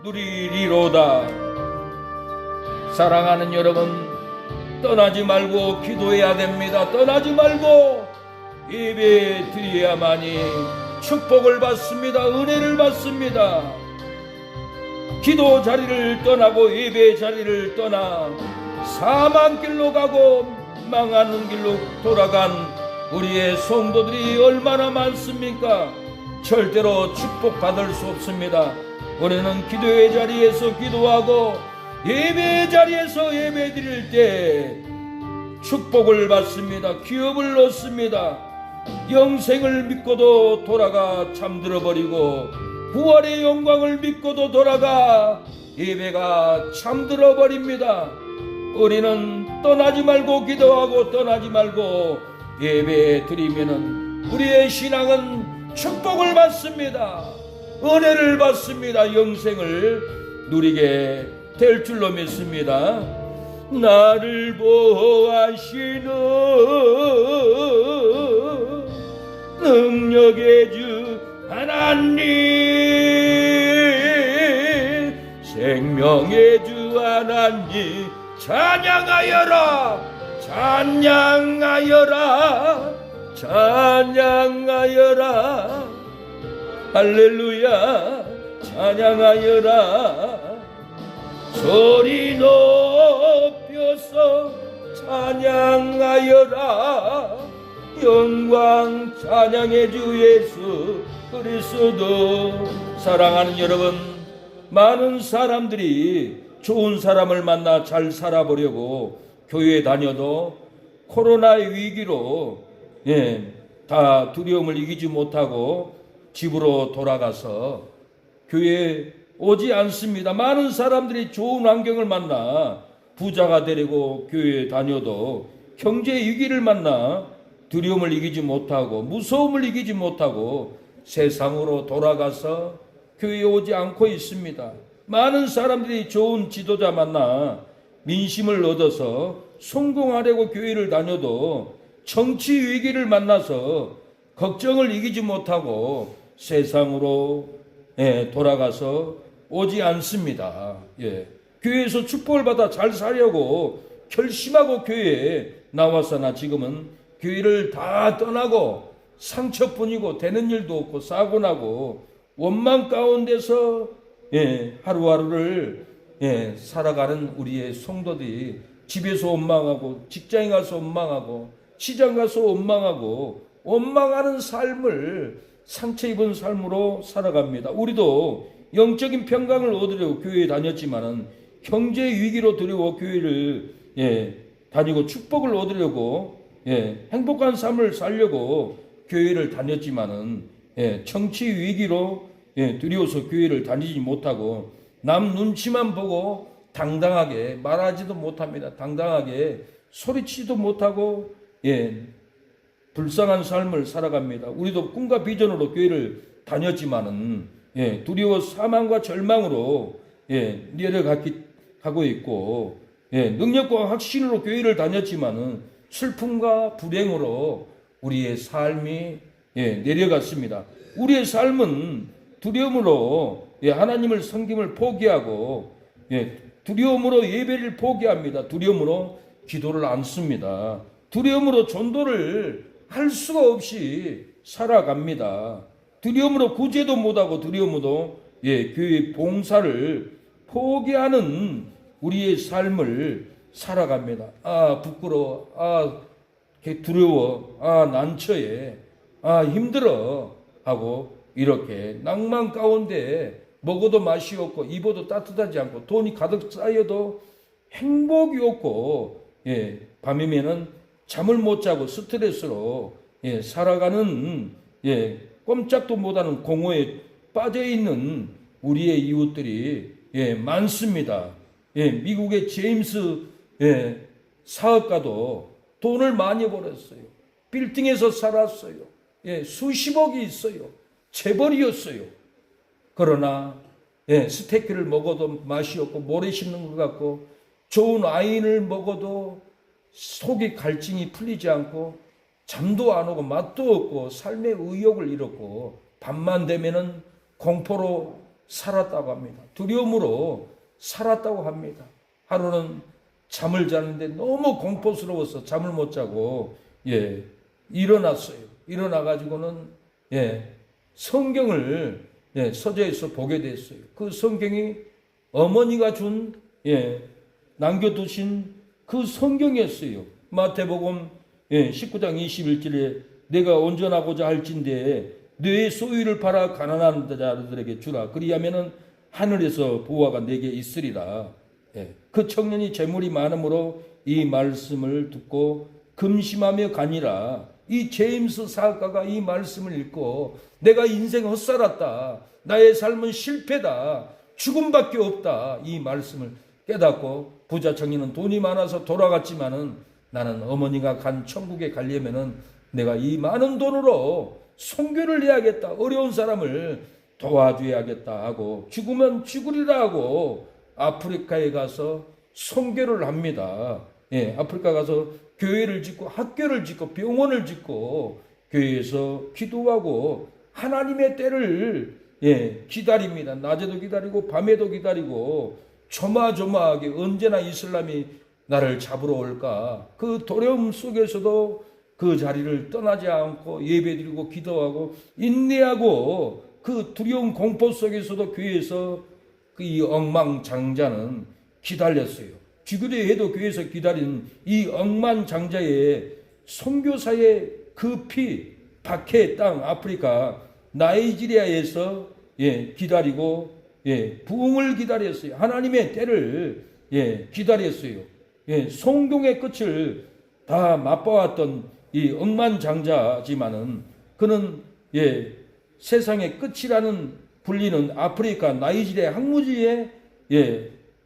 누리리로다. 사랑하는 여러분, 떠나지 말고 기도해야 됩니다. 떠나지 말고 예배 드려야만이 축복을 받습니다. 은혜를 받습니다. 기도 자리를 떠나고 예배 자리를 떠나 사망 길로 가고 망하는 길로 돌아간 우리의 성도들이 얼마나 많습니까? 절대로 축복받을 수 없습니다. 우리는 기도의 자리에서 기도하고 예배의 자리에서 예배 드릴 때 축복을 받습니다. 기업을 얻습니다. 영생을 믿고도 돌아가 잠들어 버리고 부활의 영광을 믿고도 돌아가 예배가 잠들어 버립니다. 우리는 떠나지 말고 기도하고 떠나지 말고 예배 드리면은 우리의 신앙은 축복을 받습니다. 은혜를 받습니다. 영생을 누리게 될 줄로 믿습니다. 나를 보호하시는 능력의 주 하나님, 생명의 주 하나님, 찬양하여라, 찬양하여라, 찬양하여라, 할렐루야, 찬양하여라. 소리 높여서 찬양하여라. 영광 찬양해 주 예수 그리스도. 사랑하는 여러분, 많은 사람들이 좋은 사람을 만나 잘 살아보려고 교회에 다녀도 코로나의 위기로 다 두려움을 이기지 못하고 집으로 돌아가서 교회에 오지 않습니다. 많은 사람들이 좋은 환경을 만나 부자가 되려고 교회에 다녀도 경제 위기를 만나 두려움을 이기지 못하고 무서움을 이기지 못하고 세상으로 돌아가서 교회에 오지 않고 있습니다. 많은 사람들이 좋은 지도자 만나 민심을 얻어서 성공하려고 교회를 다녀도 정치 위기를 만나서 걱정을 이기지 못하고 세상으로 돌아가서 오지 않습니다. 교회에서 축복을 받아 잘 살려고 결심하고 교회에 나왔으나 지금은 교회를 다 떠나고 상처뿐이고 되는 일도 없고 사고 나고 원망 가운데서 하루하루를 살아가는 우리의 성도들이 집에서 원망하고 직장에 가서 원망하고 시장 가서 원망하고 원망하는 삶을 상처 입은 삶으로 살아갑니다. 우리도 영적인 평강을 얻으려고 교회에 다녔지만은 경제 위기로 두려워 교회를 다니고 축복을 얻으려고 행복한 삶을 살려고 교회를 다녔지만은 정치 위기로 두려워서 교회를 다니지 못하고 남 눈치만 보고 당당하게 말하지도 못합니다. 당당하게 소리치지도 못하고 불쌍한 삶을 살아갑니다. 우리도 꿈과 비전으로 교회를 다녔지만은 두려워 사망과 절망으로 내려가고 있고 능력과 확신으로 교회를 다녔지만은 슬픔과 불행으로 우리의 삶이 내려갔습니다. 우리의 삶은 두려움으로 하나님을 섬김을 포기하고 두려움으로 예배를 포기합니다. 두려움으로 기도를 안 씁니다. 두려움으로 전도를 할 수가 없이 살아갑니다. 두려움으로 구제도 못하고 두려움으로 교회 봉사를 포기하는 우리의 삶을 살아갑니다. 아 부끄러워, 아 두려워, 아 난처해, 아 힘들어 하고 이렇게 낭만 가운데 먹어도 맛이 없고 입어도 따뜻하지 않고 돈이 가득 쌓여도 행복이 없고 밤이면은 잠을 못 자고 스트레스로 살아가는 꼼짝도 못하는 공허에 빠져 있는 우리의 이웃들이 많습니다. 미국의 제임스 사업가도 돈을 많이 벌었어요. 빌딩에서 살았어요. 수십억이 있어요. 재벌이었어요. 그러나 스테이크를 먹어도 맛이 없고 모래 씹는 것 같고 좋은 와인을 먹어도 속이 갈증이 풀리지 않고 잠도 안 오고 맛도 없고 삶의 의욕을 잃었고 밤만 되면은 공포로 살았다고 합니다. 두려움으로 살았다고 합니다. 하루는 잠을 자는데 너무 공포스러워서 잠을 못 자고 일어났어요. 일어나가지고는 성경을 서재에서 보게 됐어요. 그 성경이 어머니가 준 남겨두신 그 성경이었어요. 마태복음 19장 21절에 내가 온전하고자 할진대 내 소유를 팔아 가난한 자들에게 주라. 그리하면은 하늘에서 보화가 내게 있으리라. 그 청년이 재물이 많으므로 이 말씀을 듣고 금심하며 가니라. 이 제임스 사학가가 이 말씀을 읽고 내가 인생 헛살았다. 나의 삶은 실패다. 죽음밖에 없다. 이 말씀을 깨닫고 부자 청년은 돈이 많아서 돌아갔지만은 나는 어머니가 간 천국에 가려면은 내가 이 많은 돈으로 선교를 해야겠다. 어려운 사람을 도와줘야겠다 하고 죽으면 죽으리라 하고 아프리카에 가서 선교를 합니다. 아프리카 가서 교회를 짓고 학교를 짓고 병원을 짓고 교회에서 기도하고 하나님의 때를 기다립니다. 낮에도 기다리고 밤에도 기다리고 조마조마하게 언제나 이슬람이 나를 잡으러 올까. 그 두려움 속에서도 그 자리를 떠나지 않고 예배드리고 기도하고 인내하고 그 두려운 공포 속에서도 교회에서 이 억만장자는 기다렸어요. 죽으려 해도 교회에서 기다린 이 억만장자의 선교사의 그 피, 박해 땅 아프리카 나이지리아에서 기다리고 부흥을 기다렸어요. 하나님의 때를 기다렸어요. 성경의 끝을 다 맛봐왔던 이 억만장자지만은 그는 세상의 끝이라는 불리는 아프리카 나이지리아 항무지에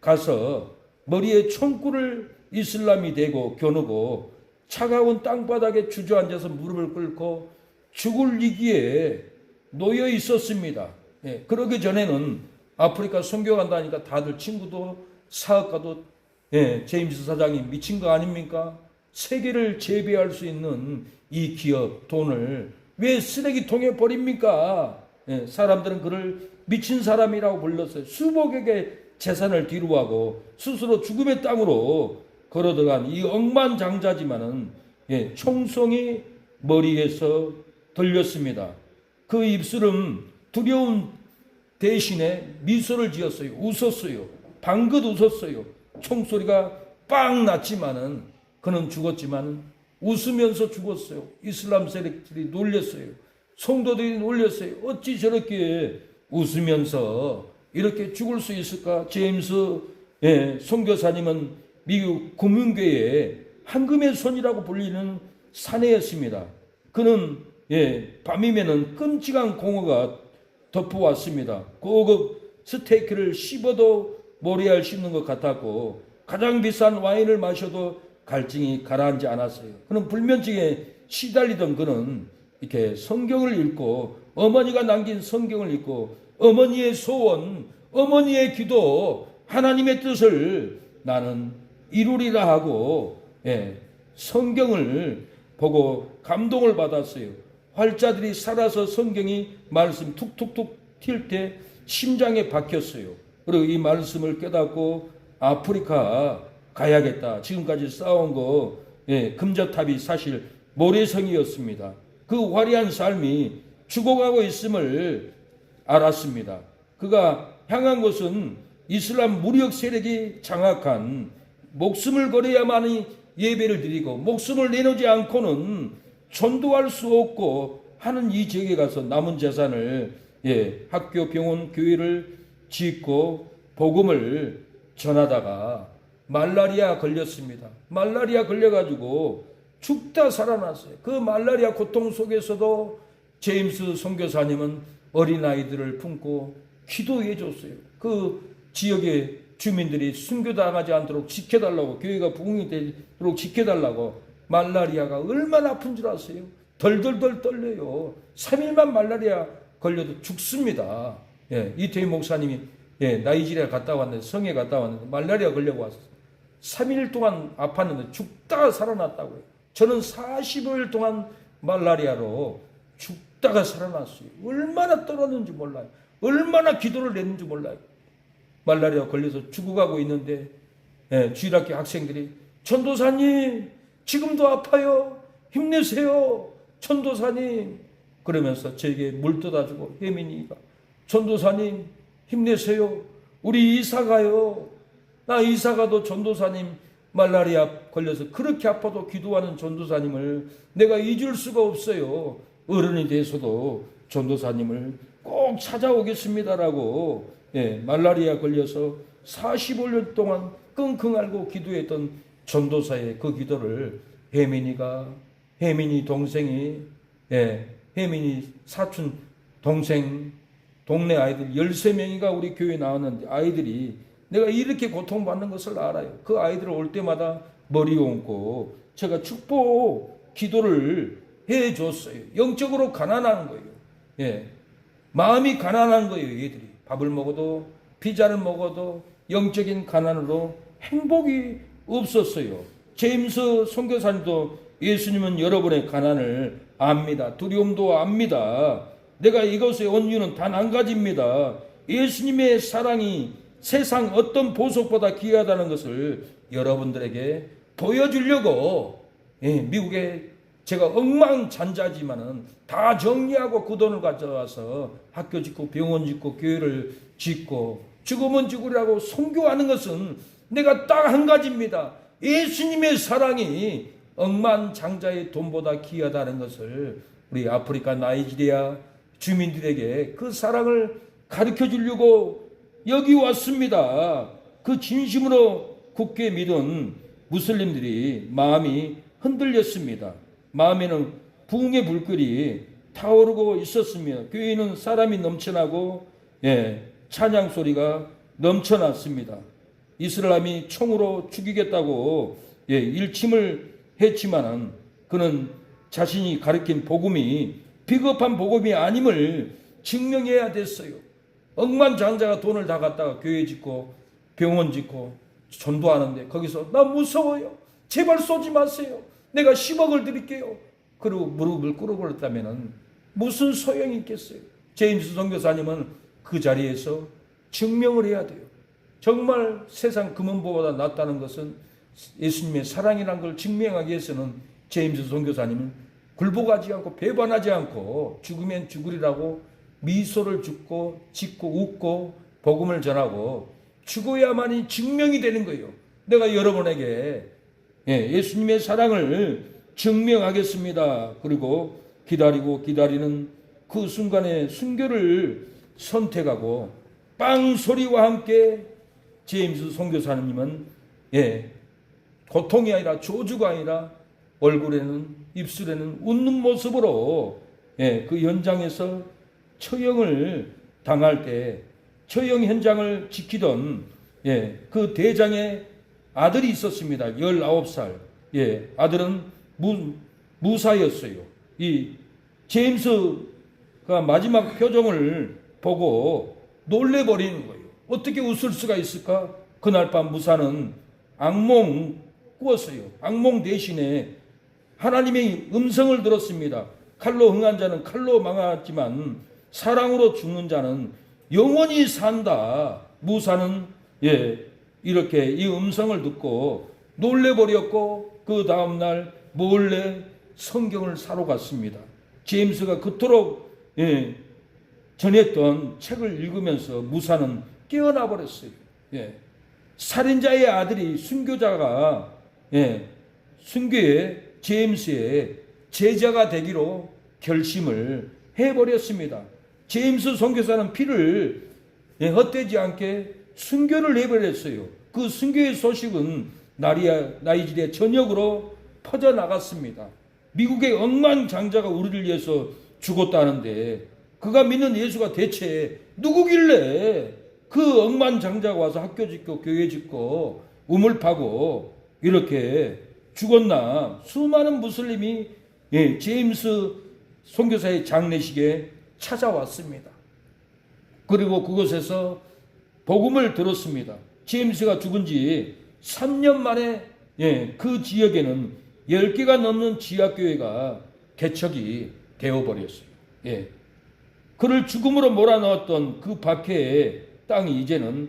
가서 머리에 총구를 이슬람이 대고 겨누고 차가운 땅바닥에 주저앉아서 무릎을 꿇고 죽을 위기에 놓여 있었습니다. 그러기 전에는 아프리카 선교 간다니까 다들 친구도 사업가도 제임스 사장이 미친 거 아닙니까? 세계를 재배할 수 있는 이 기업 돈을 왜 쓰레기통에 버립니까? 사람들은 그를 미친 사람이라고 불렀어요. 수백억의 재산을 뒤로하고 스스로 죽음의 땅으로 걸어들어간 이 억만장자지만은 총성이 머리에서 들렸습니다. 그 입술은 두려움 대신에 미소를 지었어요. 웃었어요. 방긋 웃었어요. 총소리가 빵 났지만은 그는 죽었지만 웃으면서 죽었어요. 이슬람 세력들이 놀렸어요. 성도들이 놀렸어요. 어찌 저렇게 웃으면서 이렇게 죽을 수 있을까? 제임스 선교사님은 미국 금융계의 황금의 손이라고 불리는 사내였습니다. 그는 밤이면은 끔찍한 공허가 덮어왔습니다. 고급 스테이크를 씹어도 모래알 씹는 것 같았고 가장 비싼 와인을 마셔도 갈증이 가라앉지 않았어요. 그는 불면증에 시달리던 그는 이렇게 성경을 읽고 어머니가 남긴 성경을 읽고 어머니의 소원, 어머니의 기도, 하나님의 뜻을 나는 이루리라 하고 성경을 보고 감동을 받았어요. 활자들이 살아서 성경이 말씀 툭툭툭 튈 때 심장에 박혔어요. 그리고 이 말씀을 깨닫고 아프리카 가야겠다. 지금까지 쌓아온 거 금자탑이 사실 모래성이었습니다. 그 화려한 삶이 죽어가고 있음을 알았습니다. 그가 향한 곳은 이슬람 무력 세력이 장악한 목숨을 걸어야만이 예배를 드리고 목숨을 내놓지 않고는 전도할 수 없고 하는 이 지역에 가서 남은 재산을 학교, 병원, 교회를 짓고 복음을 전하다가 말라리아 걸렸습니다. 말라리아 걸려가지고 죽다 살아났어요. 그 말라리아 고통 속에서도 제임스 선교사님은 어린아이들을 품고 기도해 줬어요. 그 지역의 주민들이 순교당하지 않도록 지켜달라고, 교회가 부흥이 되도록 지켜달라고. 말라리아가 얼마나 아픈 줄 아세요? 덜덜덜 떨려요. 3일만 말라리아 걸려도 죽습니다. 이태희 목사님이 나이지리아 갔다 왔는데, 성에 갔다 왔는데 말라리아 걸려고 왔어요. 3일 동안 아팠는데 죽다가 살아났다고요. 저는 45일 동안 말라리아로 죽다가 살아났어요. 얼마나 떨었는지 몰라요. 얼마나 기도를 냈는지 몰라요. 말라리아 걸려서 죽어가고 있는데 주일학교 학생들이 전도사님 지금도 아파요. 힘내세요. 전도사님. 그러면서 저에게 물 떠다주고 혜민이가 전도사님 힘내세요. 우리 이사가요. 나 이사가도 전도사님 말라리아 걸려서 그렇게 아파도 기도하는 전도사님을 내가 잊을 수가 없어요. 어른이 돼서도 전도사님을 꼭 찾아오겠습니다라고 말라리아 걸려서 45년 동안 끙끙 앓고 기도했던 전도사의 그 기도를 혜민이 동생이 혜민이 사촌 동생 동네 아이들 13명이가 우리 교회에 나왔는데 아이들이 내가 이렇게 고통받는 것을 알아요. 그 아이들 올 때마다 머리 얹고 제가 축복 기도를 해줬어요. 영적으로 가난한 거예요. 마음이 가난한 거예요. 얘들이 밥을 먹어도 피자를 먹어도 영적인 가난으로 행복이 없었어요. 제임스 선교사님도 예수님은 여러분의 가난을 압니다. 두려움도 압니다. 내가 이곳에 온 이유는 단 한 가지입니다. 예수님의 사랑이 세상 어떤 보석보다 귀하다는 것을 여러분들에게 보여주려고 미국에 제가 억만장자지만은 다 정리하고 그 돈을 가져와서 학교 짓고 병원 짓고 교회를 짓고 죽으면 죽으라고 선교하는 것은 내가 딱 한 가지입니다. 예수님의 사랑이 억만장자의 돈보다 귀하다는 것을 우리 아프리카 나이지리아 주민들에게 그 사랑을 가르쳐 주려고 여기 왔습니다. 그 진심으로 굳게 믿은 무슬림들이 마음이 흔들렸습니다. 마음에는 부흥의 불길이 타오르고 있었으며 교회는 사람이 넘쳐나고 찬양 소리가 넘쳐났습니다. 이슬람이 총으로 죽이겠다고 일침을 했지만은 그는 자신이 가르친 복음이 비겁한 복음이 아님을 증명해야 됐어요. 억만장자가 돈을 다 갖다가 교회 짓고 병원 짓고 전도하는데 거기서 나 무서워요. 제발 쏘지 마세요. 내가 10억을 드릴게요. 그리고 무릎을 꿇어버렸다면 무슨 소용이 있겠어요. 제임스 선교사님은 그 자리에서 증명을 해야 돼요. 정말 세상 금은보보다 낫다는 것은 예수님의 사랑이라는 걸 증명하기 위해서는 제임스 선교사님은 굴복하지 않고 배반하지 않고 죽으면 죽으리라고 미소를 짓고 웃고 복음을 전하고 죽어야만이 증명이 되는 거예요. 내가 여러분에게 예수님의 사랑을 증명하겠습니다. 그리고 기다리는 그 순간에 순교를 선택하고 빵 소리와 함께 제임스 선교사님은 고통이 아니라 저주가 아니라 얼굴에는 입술에는 웃는 모습으로 그 현장에서 처형을 당할 때 처형 현장을 지키던 그 대장의 아들이 있었습니다. 19살. 아들은 무사였어요. 이 제임스가 마지막 표정을 보고 놀래버리는 거예요. 어떻게 웃을 수가 있을까? 그날 밤 무사는 악몽 꾸었어요. 악몽 대신에 하나님의 음성을 들었습니다. 칼로 흥한 자는 칼로 망하지만 사랑으로 죽는 자는 영원히 산다. 무사는 이렇게 이 음성을 듣고 놀래버렸고 그 다음날 몰래 성경을 사러 갔습니다. 제임스가 그토록 전했던 책을 읽으면서 무사는 깨어나 버렸어요. 살인자의 아들이 순교자가 순교의 제임스의 제자가 되기로 결심을 해버렸습니다. 제임스 선교사는 피를 헛되지 않게 순교를 해버렸어요. 그 순교의 소식은 나이지리아 전역으로 퍼져나갔습니다. 미국의 억만장자가 우리를 위해서 죽었다는데 그가 믿는 예수가 대체 누구길래 그 억만장자가 와서 학교 짓고 교회 짓고 우물 파고 이렇게 죽었나. 수많은 무슬림이 제임스 선교사의 장례식에 찾아왔습니다. 그리고 그곳에서 복음을 들었습니다. 제임스가 죽은 지 3년 만에 그 지역에는 10개가 넘는 지하교회가 개척이 되어버렸어요. 그를 죽음으로 몰아넣었던 그 박해의 땅이 이제는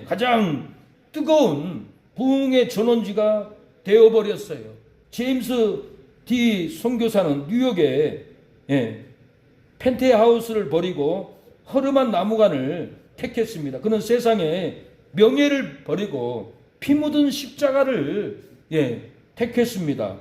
가장 뜨거운 부흥의 전원지가 되어버렸어요. 제임스 D 선교사는 뉴욕에 펜트하우스를 버리고 허름한 나무관을 택했습니다. 그는 세상에 명예를 버리고 피 묻은 십자가를 택했습니다.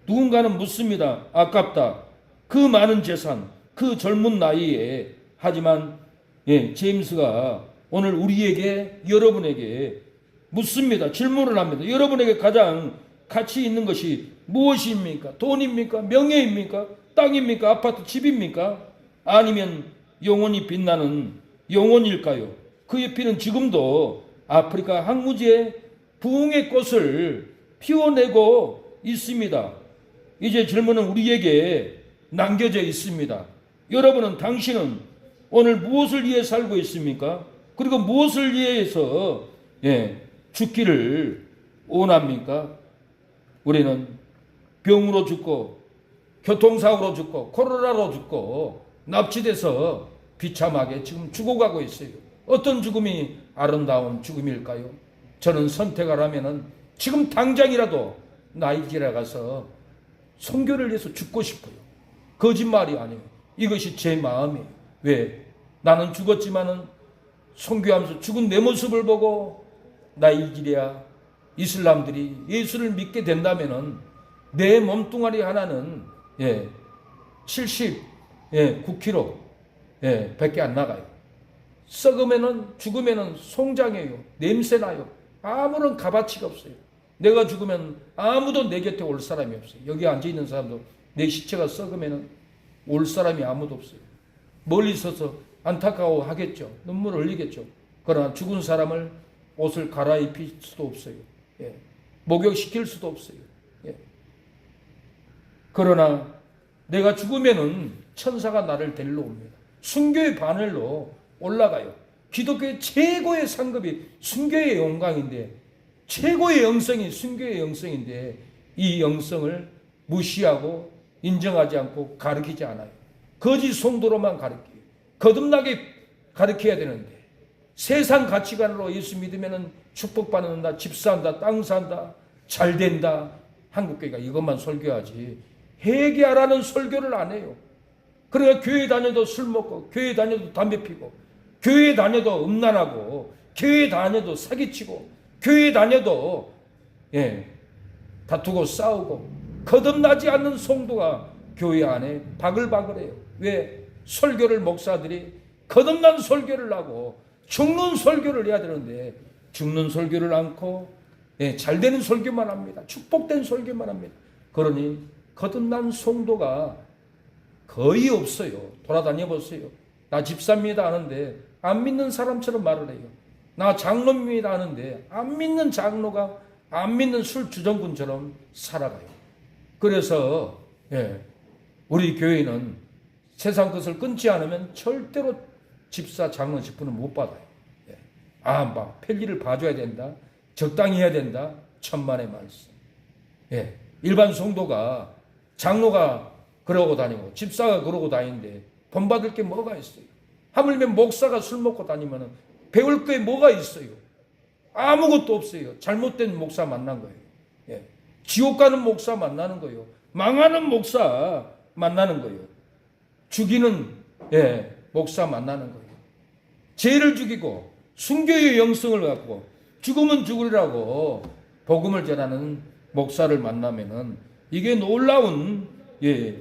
누군가는 묻습니다. 아깝다. 그 많은 재산, 그 젊은 나이에. 하지만 제임스가 오늘 우리에게, 여러분에게 묻습니다. 질문을 합니다. 여러분에게 가장 가치 있는 것이 무엇입니까? 돈입니까? 명예입니까? 땅입니까? 아파트, 집입니까? 아니면 영원히 빛나는 영혼일까요? 그의 피는 지금도 아프리카 항구지에 부흥의 꽃을 피워내고 있습니다. 이제 질문은 우리에게 남겨져 있습니다. 여러분은, 당신은 오늘 무엇을 위해 살고 있습니까? 그리고 무엇을 위해서 죽기를 원합니까? 우리는 병으로 죽고, 교통사고로 죽고, 코로나로 죽고, 납치돼서 비참하게 지금 죽어가고 있어요. 어떤 죽음이 아름다운 죽음일까요? 저는 선택을 하면은 지금 당장이라도 나이지리아 가서 선교를 위해서 죽고 싶어요. 거짓말이 아니에요. 이것이 제 마음이에요. 왜? 나는 죽었지만은 선교하면서 죽은 내 모습을 보고 나이지리아 이슬람들이 예수를 믿게 된다면은 내 몸뚱아리 하나는 79kg 밖에 안 나가요. 썩으면은, 죽으면은 송장해요. 냄새나요. 아무런 값어치가 없어요. 내가 죽으면 아무도 내 곁에 올 사람이 없어요. 여기 앉아있는 사람도 내 시체가 썩으면은 올 사람이 아무도 없어요. 멀리 서서 안타까워 하겠죠. 눈물을 흘리겠죠. 그러나 죽은 사람을 옷을 갈아입힐 수도 없어요. 목욕시킬 수도 없어요. 그러나 내가 죽으면은 천사가 나를 데리러 옵니다. 순교의 바늘로 올라가요. 기독교의 최고의 상급이 순교의 영광인데, 최고의 영성이 순교의 영성인데, 이 영성을 무시하고 인정하지 않고 가르치지 않아요. 거짓 성도로만 가르쳐요. 거듭나게 가르쳐야 되는데, 세상 가치관으로 예수 믿으면 축복받는다, 집 산다, 땅 산다, 잘 된다. 한국교회가 이것만 설교하지 회개하라는 설교를 안 해요. 그러니까 교회 다녀도 술 먹고, 교회 다녀도 담배 피고, 교회 다녀도 음란하고, 교회 다녀도 사기치고, 교회 다녀도 다투고 싸우고, 거듭나지 않는 성도가 교회 안에 바글바글해요. 왜? 설교를 목사들이 거듭난 설교를 하고 죽는 설교를 해야 되는데 죽는 설교를 않고 잘되는 설교만 합니다. 축복된 설교만 합니다. 그러니 거듭난 성도가 거의 없어요. 돌아다녀 보세요. 나 집사입니다 하는데 안 믿는 사람처럼 말을 해요. 나 장로입니다 하는데 안 믿는 장로가 안 믿는 술주정꾼처럼 살아가요. 그래서 우리 교회는 세상 것을 끊지 않으면 절대로 집사, 장로 직분을 못 받아요. 막 편리를 봐줘야 된다, 적당히 해야 된다, 천만의 말씀. 일반 성도가, 장로가 그러고 다니고 집사가 그러고 다니는데 본받을 게 뭐가 있어요? 하물며 목사가 술 먹고 다니면 배울 게 뭐가 있어요? 아무것도 없어요. 잘못된 목사 만난 거예요. 지옥 가는 목사 만나는 거예요. 망하는 목사 만나는 거예요. 죽이는 목사 만나는 거예요. 죄를 죽이고 순교의 영성을 갖고 죽으면 죽으리라고 복음을 전하는 목사를 만나면은 이게 놀라운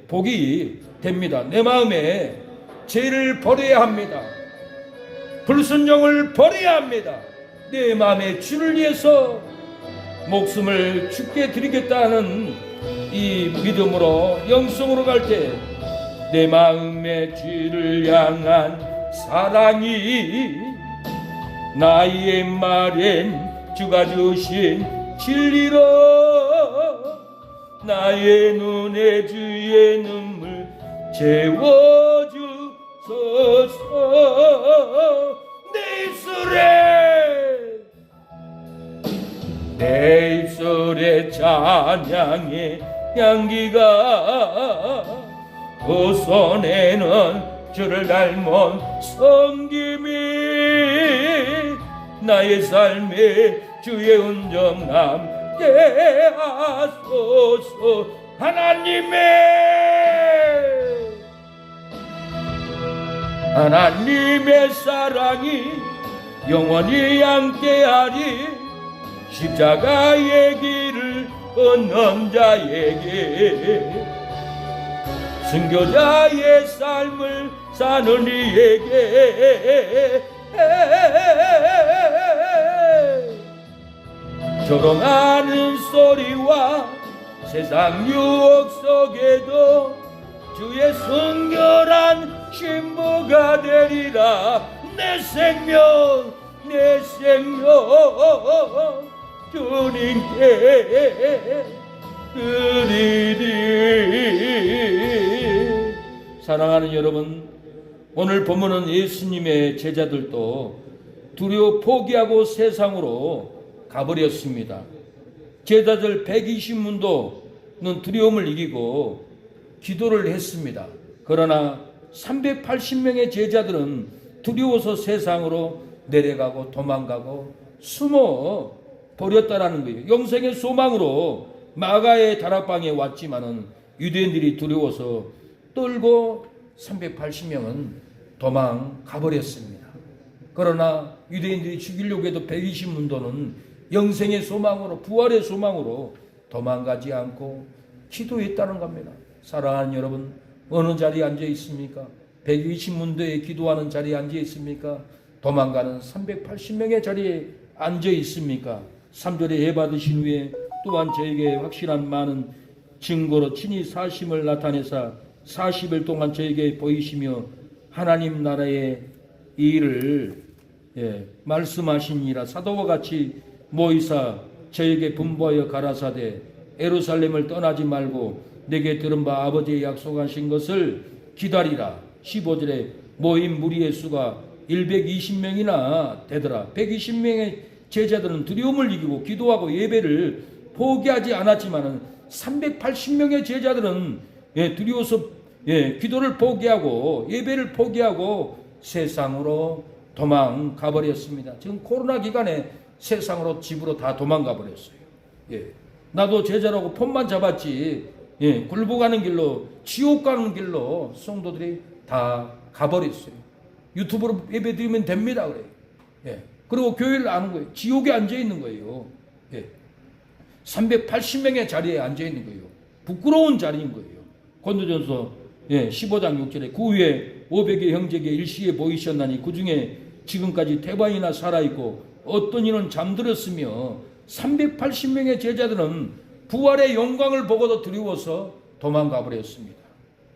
복이 됩니다. 내 마음에 죄를 버려야 합니다. 불순종을 버려야 합니다. 내 마음에 주를 위해서 목숨을 죽게 드리겠다는 이 믿음으로 영성으로 갈 때 내 마음의 주를 향한 사랑이 나의 말엔 주가 주신 진리로 나의 눈에 주의 눈물 채워주소서. 내 입술에 찬양의 향기가 벗어내는 주를 닮은 섬김이 나의 삶에 주의 은정 남게 하소서. 하나님의 사랑이 영원히 함께하리. 십자가의 길을 걷는 자에게, 순교자의 삶을 사는 이에게, 조롱하는 소리와 세상 유혹 속에도 주의 순결한 신부가 되리라. 내 생명 주님께 드리리. 사랑하는 여러분, 오늘 본문은 예수님의 제자들도 두려워 포기하고 세상으로 가버렸습니다. 제자들 120문도는 두려움을 이기고 기도를 했습니다. 그러나 380명의 제자들은 두려워서 세상으로 내려가고 도망가고 숨어 버렸다라는 거예요. 영생의 소망으로 마가의 다락방에 왔지만은 유대인들이 두려워서 떨고 380명은 도망가 버렸습니다. 그러나 유대인들이 죽이려고 해도 120문도는 영생의 소망으로, 부활의 소망으로 도망가지 않고 기도했다는 겁니다. 사랑하는 여러분, 어느 자리에 앉아 있습니까? 120문도에 기도하는 자리에 앉아 있습니까? 도망가는 380명의 자리에 앉아 있습니까? 3절에 예받으신 후에 또한 저에게 확실한 많은 증거로 친히 사심을 나타내사 40일 동안 저에게 보이시며 하나님 나라의 일을 말씀하시니라. 사도와 같이 모이사 저에게 분부하여 가라사대 예루살렘을 떠나지 말고 내게 들은 바 아버지의 약속하신 것을 기다리라. 15절에 모인 무리의 수가 120명이나 되더라. 120명의 제자들은 두려움을 이기고 기도하고 예배를 포기하지 않았지만은 380명의 제자들은 두려워서 기도를 포기하고 예배를 포기하고 세상으로 도망가 버렸습니다. 지금 코로나 기간에 세상으로 집으로 다 도망가 버렸어요. 나도 제자라고 폰만 잡았지 굴복하는 길로 지옥 가는 길로 성도들이 다 가버렸어요. 유튜브로 예배 드리면 됩니다 그래요. 그리고 교회를 아는 거예요. 지옥에 앉아 있는 거예요. 380명의 자리에 앉아 있는 거예요. 부끄러운 자리인 거예요. 고린도전서 15장 6절에 그 후에 500의 형제에게 일시에 보이셨나니 그 중에 지금까지 태반이나 살아있고 어떤 이는 잠들었으며 380명의 제자들은 부활의 영광을 보고도 두려워서 도망가 버렸습니다.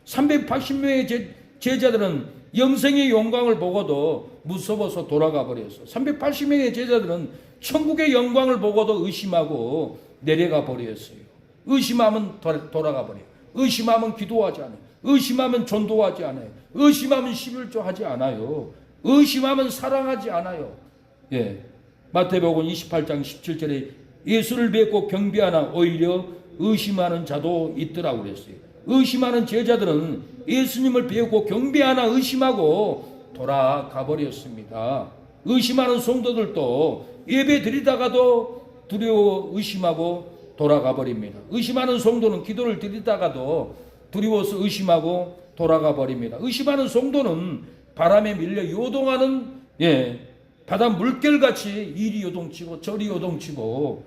380명의 제자들은 영생의 영광을 보고도 무서워서 돌아가 버렸어. 380명의 제자들은 천국의 영광을 보고도 의심하고 내려가 버렸어요. 의심하면 돌아가 버려요. 의심하면 기도하지 않아요. 의심하면 전도하지 않아요. 의심하면 11조 하지 않아요. 의심하면 사랑하지 않아요. 마태복음 28장 17절에 예수를 뵙고 경배하나 오히려 의심하는 자도 있더라고 그랬어요. 의심하는 제자들은 예수님을 배우고 경배하나 의심하고 돌아가 버렸습니다. 의심하는 성도들도 예배 드리다가도 두려워 의심하고 돌아가 버립니다. 의심하는 성도는 기도를 드리다가도 두려워서 의심하고 돌아가 버립니다. 의심하는 성도는 바람에 밀려 요동하는 바다 물결같이 이리 요동치고 저리 요동치고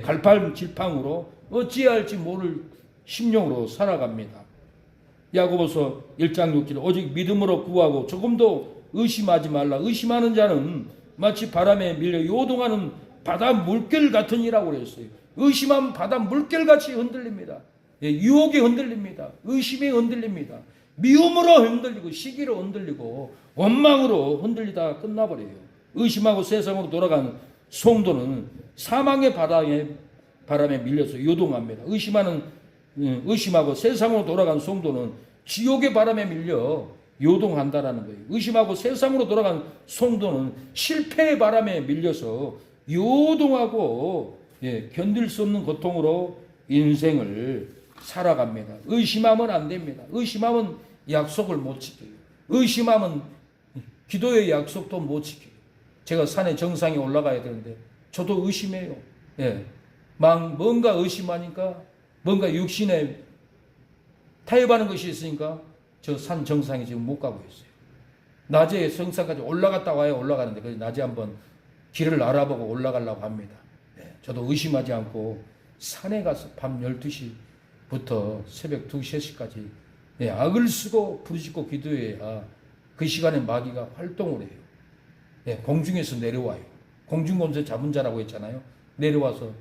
갈팔질팡으로 어찌할지 모를 심령으로 살아갑니다. 야고보서 1장 6절 오직 믿음으로 구하고 조금도 의심하지 말라. 의심하는 자는 마치 바람에 밀려 요동하는 바다 물결 같은 이라고 그랬어요. 의심하면 바다 물결같이 흔들립니다. 유혹에 흔들립니다. 의심에 흔들립니다. 미움으로 흔들리고 시기로 흔들리고 원망으로 흔들리다가 끝나버려요. 의심하고 세상으로 돌아가는 성도는 사망의 바람에 밀려서 요동합니다. 의심하고 세상으로 돌아간 성도는 지옥의 바람에 밀려 요동한다라는 거예요. 의심하고 세상으로 돌아간 성도는 실패의 바람에 밀려서 요동하고 견딜 수 없는 고통으로 인생을 살아갑니다. 의심하면 안 됩니다. 의심하면 약속을 못 지켜요. 의심하면 기도의 약속도 못 지켜요. 제가 산의 정상에 올라가야 되는데 저도 의심해요. 뭔가 의심하니까 뭔가 육신에 타협하는 것이 있으니까 저 산 정상에 지금 못 가고 있어요. 낮에 정상까지 올라갔다 와야 올라가는데 그래서 낮에 한번 길을 알아보고 올라가려고 합니다. 저도 의심하지 않고 산에 가서 밤 12시부터 새벽 2시, 3시까지 악을 쓰고 부르짖고 기도해야 그 시간에 마귀가 활동을 해요. 공중에서 내려와요. 공중검사 잡은 자라고 했잖아요. 내려와서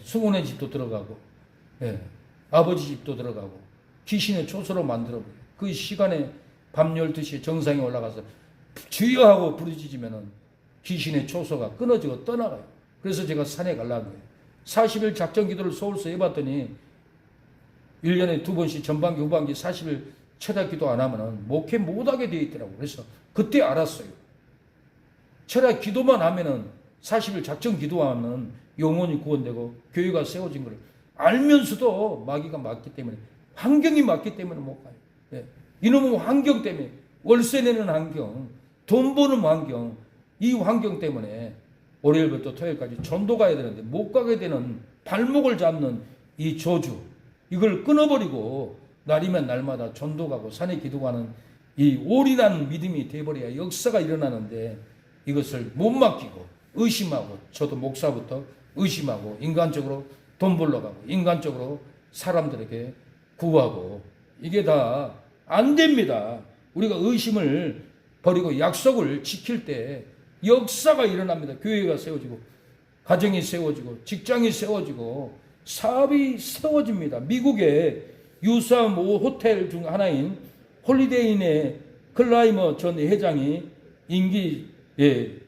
승훈의 집도 들어가고 아버지 집도 들어가고 귀신의 초소로 만들어버려요. 그 시간에 밤 12시에 정상에 올라가서 주여 하고 부르짖으면 귀신의 초소가 끊어지고 떠나가요. 그래서 제가 산에 가려는 거예요. 40일 작전 기도를 서울서 해봤더니 1년에 2번씩 전반기 후반기 40일 철야 기도 안 하면은 목회 못하게 되어 있더라고요. 그래서 그때 알았어요. 철야 기도만 하면은 40일 작전 기도하면 영혼이 구원되고 교회가 세워진 걸 알면서도 마귀가 맞기 때문에 환경이 맞기 때문에 못 가요. 이놈의 환경 때문에 월세 내는 환경, 돈 버는 환경, 이 환경 때문에 월요일부터 토요일까지 전도 가야 되는데 못 가게 되는 발목을 잡는 이 저주, 이걸 끊어버리고 날이면 날마다 전도 가고 산에 기도 가는 이 올인하는 믿음이 돼버려야 역사가 일어나는데 이것을 못 맡기고 의심하고, 저도 목사부터 의심하고 인간적으로 돈 벌러 가고 인간적으로 사람들에게 구하고 이게 다 안 됩니다. 우리가 의심을 버리고 약속을 지킬 때 역사가 일어납니다. 교회가 세워지고 가정이 세워지고 직장이 세워지고 사업이 세워집니다. 미국의 유수한 호텔 중 하나인 홀리데이인의 클라이머 전 회장이 임기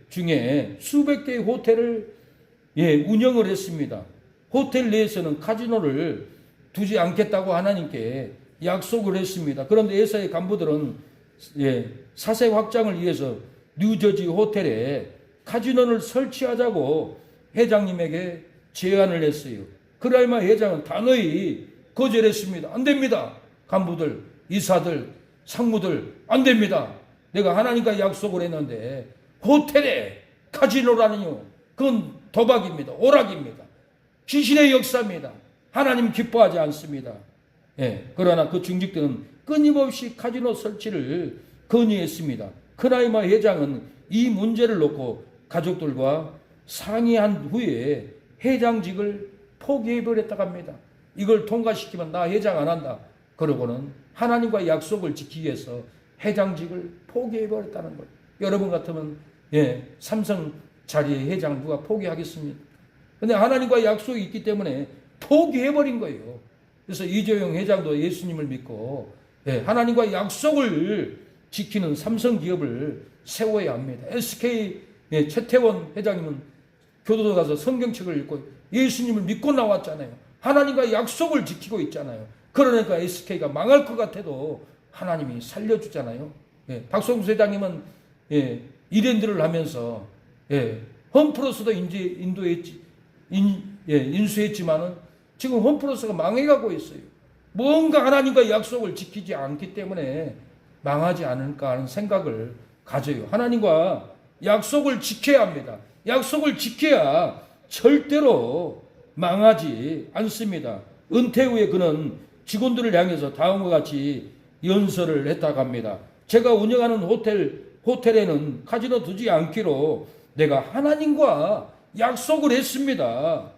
중에 수백 개의 호텔을 운영을 했습니다. 호텔 내에서는 카지노를 두지 않겠다고 하나님께 약속을 했습니다. 그런데 회사의 간부들은 사세 확장을 위해서 뉴저지 호텔에 카지노를 설치하자고 회장님에게 제안을 했어요. 클라이머 회장은 단호히 거절했습니다. 안 됩니다. 간부들, 이사들, 상무들 안 됩니다. 내가 하나님과 약속을 했는데 호텔에 카지노라니요. 그건 도박입니다. 오락입니다. 귀신의 역사입니다. 하나님 기뻐하지 않습니다. 그러나 그 중직들은 끊임없이 카지노 설치를 건의했습니다. 클라이머 회장은 이 문제를 놓고 가족들과 상의한 후에 회장직을 포기해버렸다고 합니다. 이걸 통과시키면 나 회장 안 한다. 그러고는 하나님과 약속을 지키기 위해서 회장직을 포기해버렸다는 거예요. 여러분 같으면 삼성 자리에 회장 누가 포기하겠습니까? 근데 하나님과 약속이 있기 때문에 포기해버린 거예요. 그래서 이재용 회장도 예수님을 믿고 하나님과 약속을 지키는 삼성 기업을 세워야 합니다. SK 최태원 회장님은 교도소 가서 성경책을 읽고 예수님을 믿고 나왔잖아요. 하나님과 약속을 지키고 있잖아요. 그러니까 SK가 망할 것 같아도 하나님이 살려주잖아요. 박성수 회장님은 이랜드를 하면서 홈플러스도 인수했지만은 지금 홈플러스가 망해가고 있어요. 뭔가 하나님과 약속을 지키지 않기 때문에 망하지 않을까 하는 생각을 가져요. 하나님과 약속을 지켜야 합니다. 약속을 지켜야 절대로 망하지 않습니다. 은퇴 후에 그는 직원들을 향해서 다음과 같이 연설을 했다고 합니다. 제가 운영하는 호텔에는 카지노 두지 않기로 내가 하나님과 약속을 했습니다.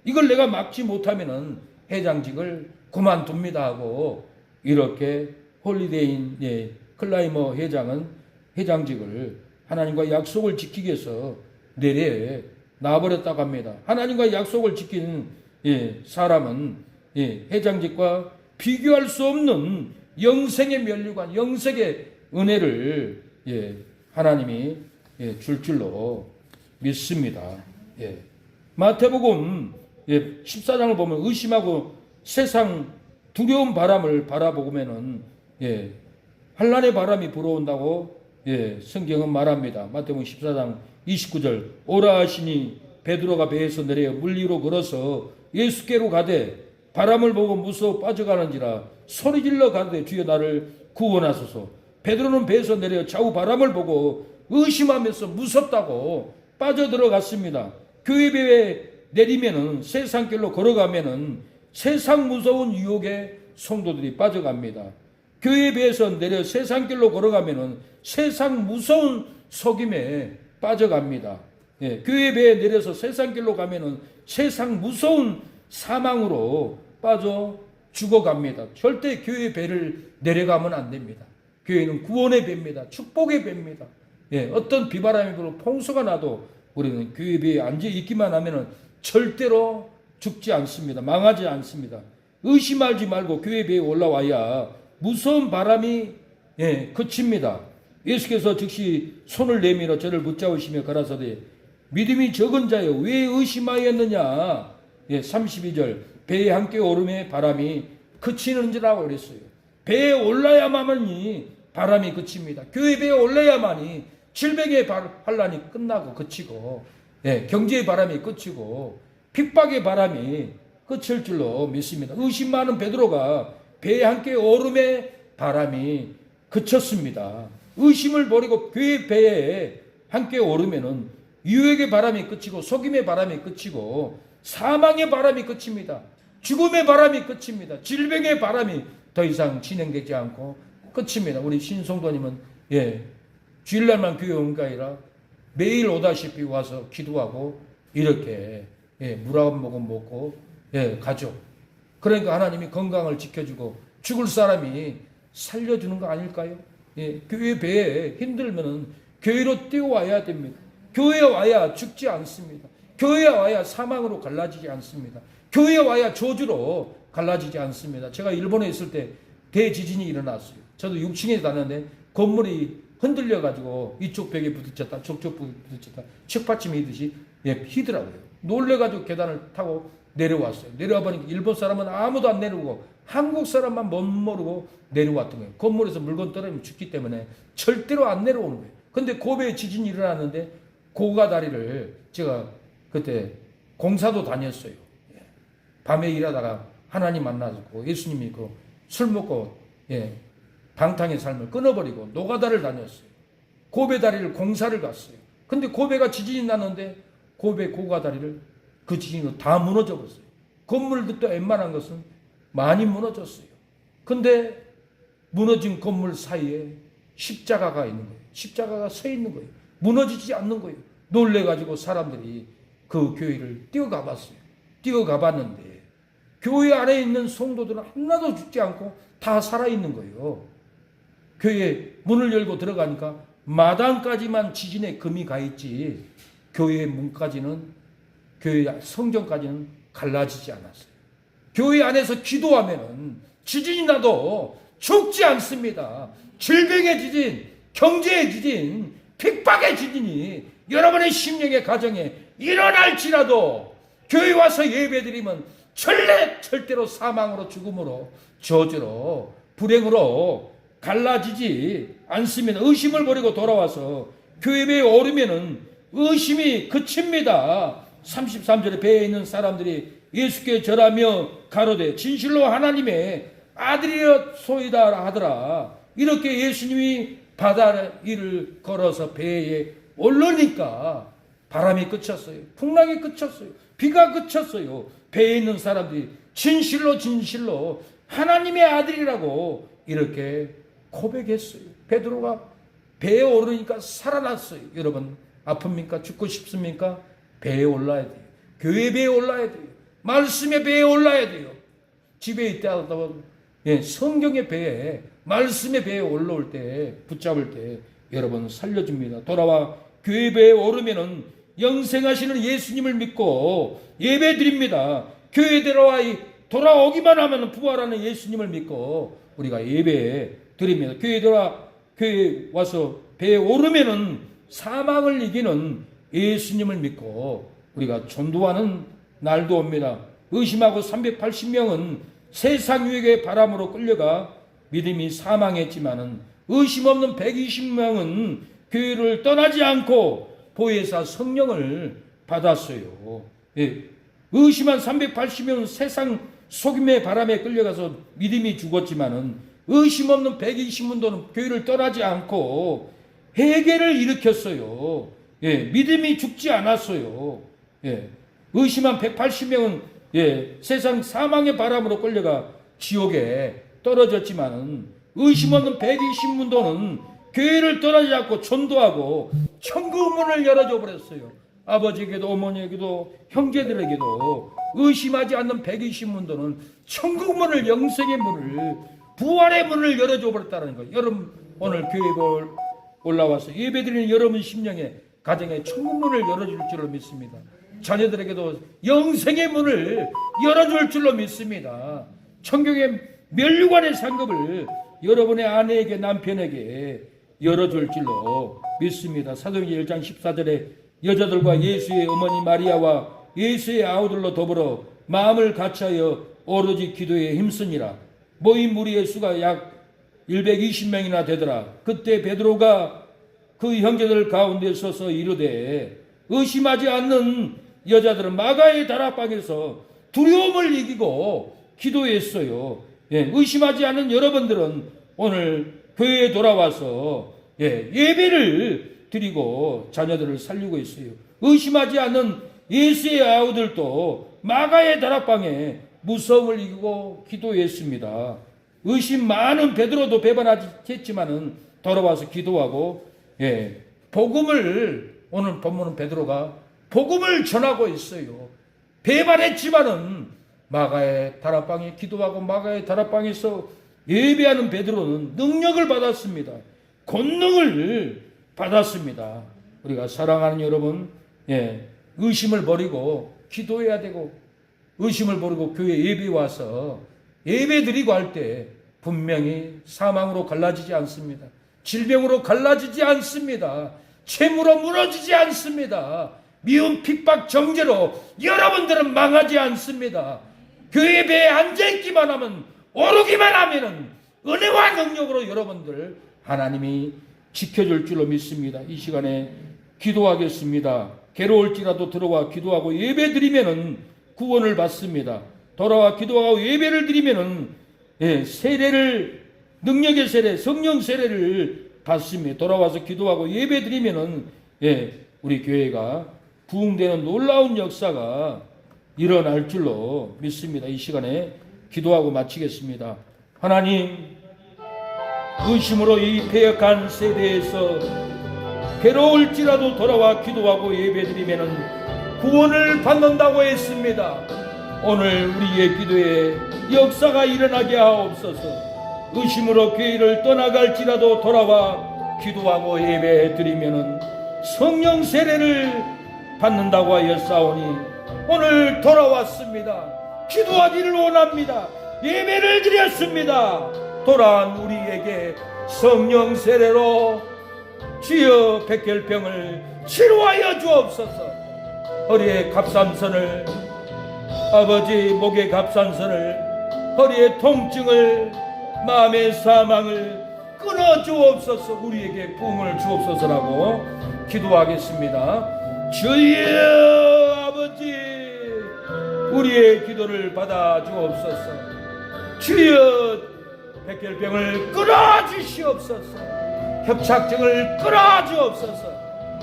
이걸 내가 막지 못하면은 회장직을 그만둡니다 하고 이렇게 홀리데이인 클라이머 회장은 회장직을 하나님과 약속을 지키기 위해서 내려놔버렸다고 합니다. 하나님과 약속을 지키는 사람은 회장직과 비교할 수 없는 영생의 면류관, 영생의 은혜를 하나님이 줄 줄로 믿습니다. 마태복음 14장을 보면 의심하고 세상 두려운 바람을 바라보면은 환난의 바람이 불어온다고 성경은 말합니다. 마태복음 14장 29절 오라 하시니 베드로가 배에서 내려 물 위로 걸어서 예수께로 가되 바람을 보고 무서워 빠져가는지라 소리질러 가되 주여 나를 구원하소서. 베드로는 배에서 내려 좌우 바람을 보고 의심하면서 무섭다고 빠져들어갔습니다. 교회 배에 내리면은 세상길로 걸어가면은 세상 무서운 유혹에 성도들이 빠져갑니다. 교회 배에서 내려 세상길로 걸어가면은 세상 무서운 속임에 빠져갑니다. 예, 교회 배에 내려서 세상 길로 가면은 세상 무서운 사망으로 빠져 죽어갑니다. 절대 교회 배를 내려가면 안 됩니다. 교회는 구원의 배입니다. 축복의 배입니다. 예, 어떤 비바람이 불어 풍수가 나도 우리는 교회 배에 앉아 있기만 하면은 절대로 죽지 않습니다. 망하지 않습니다. 의심하지 말고 교회 배에 올라와야 무서운 바람이 그칩니다. 예수께서 즉시 손을 내밀어 저를 붙잡으시며 가라사대 믿음이 적은 자여 왜 의심하였느냐. 32절 배에 함께 오름에 바람이 그치는지라고 그랬어요. 배에 올라야만이 바람이 그칩니다. 교회 배에 올라야만이 질병의 환란이 끝나고 그치고 경제의 바람이 그치고 핍박의 바람이 끝일 줄로 믿습니다. 의심 많은 베드로가 배에 함께 오름에 바람이 그쳤습니다. 의심을 버리고 교회 배에 함께 오르면은 유혹의 바람이 그치고 속임의 바람이 그치고 사망의 바람이 그칩니다. 죽음의 바람이 그칩니다. 질병의 바람이 더 이상 진행되지 않고 끝입니다. 우리 신성도님은 주일날만 교회 온 게 아니라 매일 오다시피 와서 기도하고 이렇게 물 한 모금 먹고 가죠. 그러니까 하나님이 건강을 지켜주고 죽을 사람이 살려주는 거 아닐까요? 교회 배에 힘들면은 교회로 뛰어와야 됩니다. 교회에 와야 죽지 않습니다. 교회에 와야 사망으로 갈라지지 않습니다. 교회에 와야 저주로 갈라지지 않습니다. 제가 일본에 있을 때 대지진이 일어났어요. 저도 6층에 다녔는데 건물이 흔들려가지고 이쪽 벽에 부딪혔다 저쪽 벽에 부딪혔다 책받침이 있듯이 휘더라고요. 놀래가지고 계단을 타고 내려왔어요. 내려와 보니까 일본 사람은 아무도 안 내려오고 한국 사람만 못 모르고 내려왔던 거예요. 건물에서 물건 떨어지면 죽기 때문에 절대로 안 내려오는 거예요. 근데 고베에 지진이 일어났는데 고가다리를 제가 그때 공사도 다녔어요. 밤에 일하다가 하나님 만나고 예수님 믿고 술 먹고 방탕의 삶을 끊어버리고 노가다를 다녔어요. 고베 다리를 공사를 갔어요. 근데 고베가 지진이 났는데 고베 고가다리를 그 지진으로 다 무너져 버렸어요. 건물들도 웬만한 것은 많이 무너졌어요. 근데 무너진 건물 사이에 십자가가 있는 거예요. 십자가가 서 있는 거예요. 무너지지 않는 거예요. 놀래가지고 사람들이 그 교회를 뛰어가 봤어요. 뛰어가 봤는데 교회 안에 있는 성도들은 하나도 죽지 않고 다 살아있는 거예요. 교회 문을 열고 들어가니까 마당까지만 지진에 금이 가 있지 교회 문까지는 교회 성전까지는 갈라지지 않았어요. 교회 안에서 기도하면은 지진이 나도 죽지 않습니다. 질병의 지진, 경제의 지진, 핍박의 지진이 여러분의 심령의 가정에 일어날지라도 교회 와서 예배드리면 절대로 사망으로 죽음으로 저주로 불행으로 갈라지지 않습니다. 의심을 버리고 돌아와서 교회 배에 오르면은 의심이 그칩니다. 33절에 배에 있는 사람들이 예수께 절하며 가로되 진실로 하나님의 아들이소이다 하더라. 이렇게 예수님이 바다 위를 걸어서 배에 오르니까 바람이 그쳤어요. 풍랑이 그쳤어요. 비가 그쳤어요. 배에 있는 사람들이 진실로 하나님의 아들이라고 이렇게 고백했어요. 베드로가 배에 오르니까 살아났어요. 여러분 아픕니까? 죽고 싶습니까? 배에 올라야 돼요. 교회 배에 올라야 돼요. 말씀의 배에 올라야 돼요. 집에 있다가 성경의 배에 말씀의 배에 올라올 때 붙잡을 때 여러분 살려줍니다. 돌아와 교회 배에 오르면은 영생하시는 예수님을 믿고 예배 드립니다. 교회 돌아오기만 하면 부활하는 예수님을 믿고 우리가 예배 드립니다. 교회 와서 배에 오르면은 사망을 이기는 예수님을 믿고 우리가 전도하는 날도 옵니다. 의심하고 380명은 세상 유혹의 바람으로 끌려가 믿음이 사망했지만은 의심 없는 120명은 교회를 떠나지 않고 보혜사 성령을 받았어요. 의심한 380명은 세상 속임의 바람에 끌려가서 믿음이 죽었지만은 의심 없는 120문도는 교회를 떠나지 않고 회개를 일으켰어요. 믿음이 죽지 않았어요. 의심한 180명은 세상 사망의 바람으로 끌려가 지옥에 떨어졌지만은 의심 없는 120문도는 교회를 떠나지 않고 전도하고 천국 문을 열어줘 버렸어요. 아버지에게도 어머니에게도 형제들에게도 의심하지 않는 120문도는 천국 문을, 영생의 문을, 부활의 문을 열어줘 버렸다는 거예요. 여러분 오늘 교회에 올라와서 예배드리는 여러분 심령에 가정에 천국 문을 열어줄 줄로 믿습니다. 자녀들에게도 영생의 문을 열어줄 줄로 믿습니다. 천국의 멸류관의 상급을 여러분의 아내에게, 남편에게 열어줄 줄로 믿습니다. 사도행전 1장 14절에 여자들과 예수의 어머니 마리아와 예수의 아우들로 더불어 마음을 같이하여 오로지 기도에 힘쓰니라. 모인 무리의 수가 약 120명이나 되더라. 그때 베드로가 그 형제들 가운데 서서 이르되 의심하지 않는 여자들은 마가의 다락방에서 두려움을 이기고 기도했어요. 의심하지 않는 여러분들은 오늘 교회에 돌아와서 예배를 드리고 자녀들을 살리고 있어요. 의심하지 않는 예수의 아우들도 마가의 다락방에 무서움을 이기고 기도했습니다. 의심 많은 베드로도 배반하겠지만은 돌아와서 기도하고 복음을, 오늘 본문은 베드로가 복음을 전하고 있어요. 배반했지만은 마가의 다락방에 기도하고 마가의 다락방에서 예배하는 베드로는 능력을 받았습니다. 권능을 받았습니다. 우리가 사랑하는 여러분, 의심을 버리고 기도해야 되고, 의심을 버리고 교회 예배 와서 예배 드리고 할 때 분명히 사망으로 갈라지지 않습니다. 질병으로 갈라지지 않습니다. 채무로 무너지지 않습니다. 미움, 핍박, 정죄로 여러분들은 망하지 않습니다. 교회 예배에 앉아있기만 하면, 오르기만 하면은 은혜와 능력으로 여러분들 하나님이 지켜줄 줄로 믿습니다. 이 시간에 기도하겠습니다. 괴로울지라도 들어와 기도하고 예배 드리면은 구원을 받습니다. 돌아와 기도하고 예배를 드리면은 세례를, 능력의 세례, 성령 세례를 받습니다. 돌아와서 기도하고 예배 드리면은 우리 교회가 부흥되는 놀라운 역사가 일어날 줄로 믿습니다. 이 시간에 기도하고 마치겠습니다. 하나님, 의심으로 이 패역한 세대에서 괴로울지라도 돌아와 기도하고 예배드리면은 구원을 받는다고 했습니다. 오늘 우리의 기도에 역사가 일어나게 하옵소서. 의심으로 교회를 떠나갈지라도 돌아와 기도하고 예배드리면은 성령 세례를 받는다고 하였사오니 오늘 돌아왔습니다. 기도하기를 원합니다. 예배를 드렸습니다. 돌아온 우리에게 성령 세례로 주여 백혈병을 치료하여 주옵소서. 허리에 갑상선을, 아버지 목에 갑상선을, 허리의 통증을, 마음의 사망을 끊어 주옵소서. 우리에게 부흥을 주옵소서라고 기도하겠습니다. 주여 아버지, 우리의 기도를 받아 주옵소서. 주여 백혈병을 끊어 주시옵소서. 협착증을 끊어 주옵소서.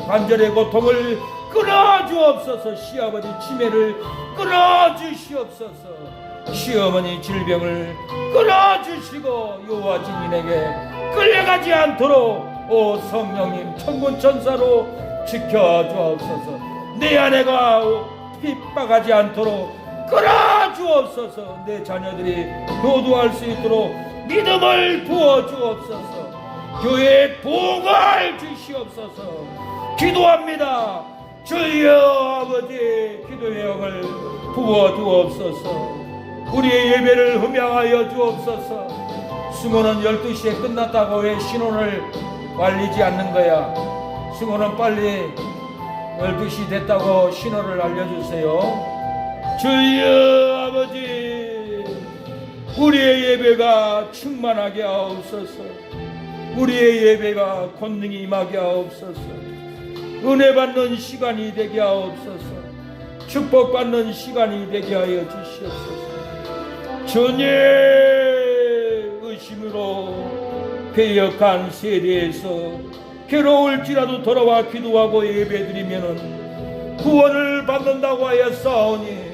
관절의 고통을 끊어 주옵소서. 시아버지 치매를 끊어 주시옵소서. 시어머니 질병을 끊어 주시고 여호와 증인에게 끌려가지 않도록 오 성령님 천군 천사로 지켜 주옵소서. 내 아내가 핍박하지 않도록 끌어 주옵소서. 내 자녀들이 교도할 수 있도록 믿음을 부어 주옵소서. 교회에 복을 주시옵소서. 기도합니다. 주여 아버지, 기도의 영을 부어 주옵소서. 우리의 예배를 흠양하여 주옵소서. 승호는 12시에 끝났다고 왜 신혼을 알리지 않는 거야? 승호는 빨리 12시 됐다고 신호를 알려주세요. 주여 아버지, 우리의 예배가 충만하게 하옵소서. 우리의 예배가 권능이 임하게 하옵소서. 은혜 받는 시간이 되게 하옵소서. 축복받는 시간이 되게 하여 주시옵소서. 전의 의심으로 패역한 세대에서 괴로울지라도 돌아와 기도하고 예배드리면은 구원을 받는다고 하였사오니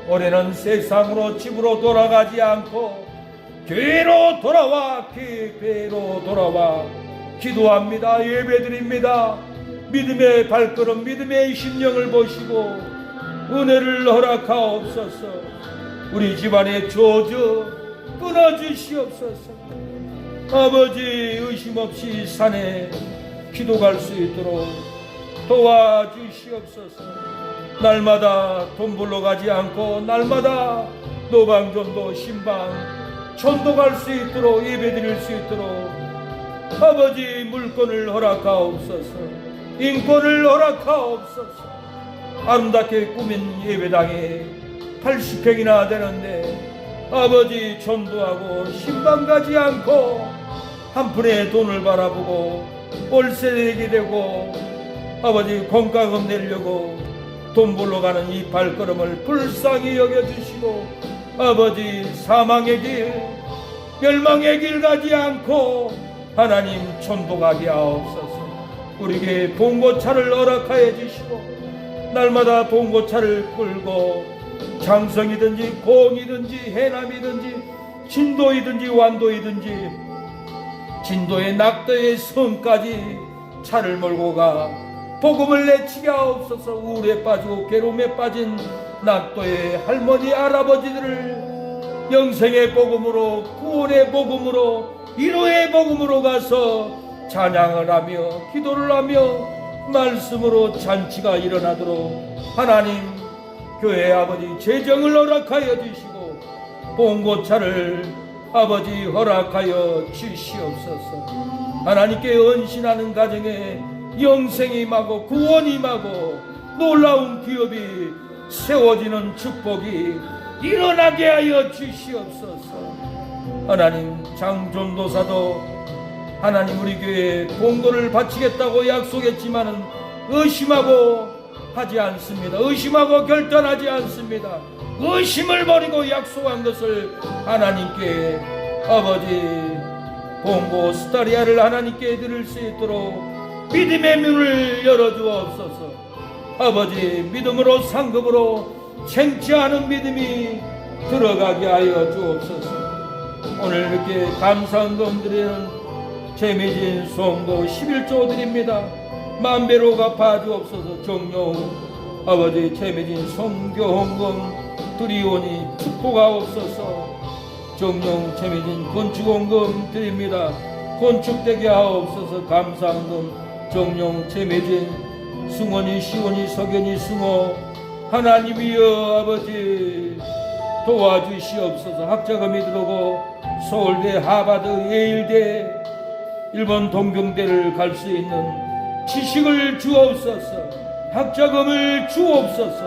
올해는 세상으로 집으로 돌아가지 않고 교회로 돌아와 기도합니다. 예배드립니다. 믿음의 발걸음, 믿음의 심령을 보시고 은혜를 허락하옵소서. 우리 집안의 저주 끊어주시옵소서. 아버지, 의심 없이 산에 기도 갈 수 있도록 도와주시옵소서. 날마다 돈 벌러 가지 않고 날마다 노방전도 신방 전도 갈 수 있도록 예배 드릴 수 있도록 아버지, 물건을 허락하옵소서. 인권을 허락하옵소서. 아름답게 꾸민 예배당에 80평이나 되는데 아버지, 전도하고 신방 가지 않고 한 푼의 돈을 바라보고 월세 내게 되고 아버지, 공과금 내려고 돈 벌러 가는 이 발걸음을 불쌍히 여겨주시고 아버지, 사망의 길, 멸망의 길 가지 않고 하나님 전도 가게 하옵소서. 우리에게 봉고차를 허락하여 주시고 날마다 봉고차를 끌고 장성이든지 공이든지 해남이든지 진도이든지 완도이든지 진도의 낙도의 성까지 차를 몰고 가 복음을 내치게 하옵소서. 우울에 빠지고 괴로움에 빠진 낙도의 할머니 할아버지들을 영생의 복음으로, 구원의 복음으로, 위로의 복음으로 가서 찬양을 하며 기도를 하며 말씀으로 잔치가 일어나도록 하나님, 교회 아버지 재정을 허락하여 주시고 봉고차를 아버지 허락하여 주시옵소서. 하나님께 헌신하는 가정에 영생이 임하고 구원이 임하고 놀라운 기업이 세워지는 축복이 일어나게 하여 주시옵소서. 하나님, 장전도사도 하나님 우리 교회에 봉고를 바치겠다고 약속했지만은 의심하고 하지 않습니다. 의심하고 결단하지 않습니다. 의심을 버리고 약속한 것을 하나님께 아버지 봉고 스타리아를 하나님께 드릴 수 있도록 믿음의 문을 열어주옵소서. 아버지, 믿음으로 상급으로 생취하는 믿음이 들어가게 하여 주옵소서. 오늘 이렇게 감사헌금 드리는 재미진 송도 11조 드립니다. 만배로 갚아 주옵소서. 정령 아버지 재미진 성교헌금 드리오니 축복하옵소서. 정령 재미진 건축헌금 드립니다. 건축되게 하옵소서. 감사헌금 정령 재미진 승원이 시원이 석연이 승호 하나님이여 아버지 도와주시옵소서. 학자금이 들어오고 서울대, 하버드, 예일대, 일본 동경대를 갈 수 있는 지식을 주옵소서. 학자금을 주옵소서.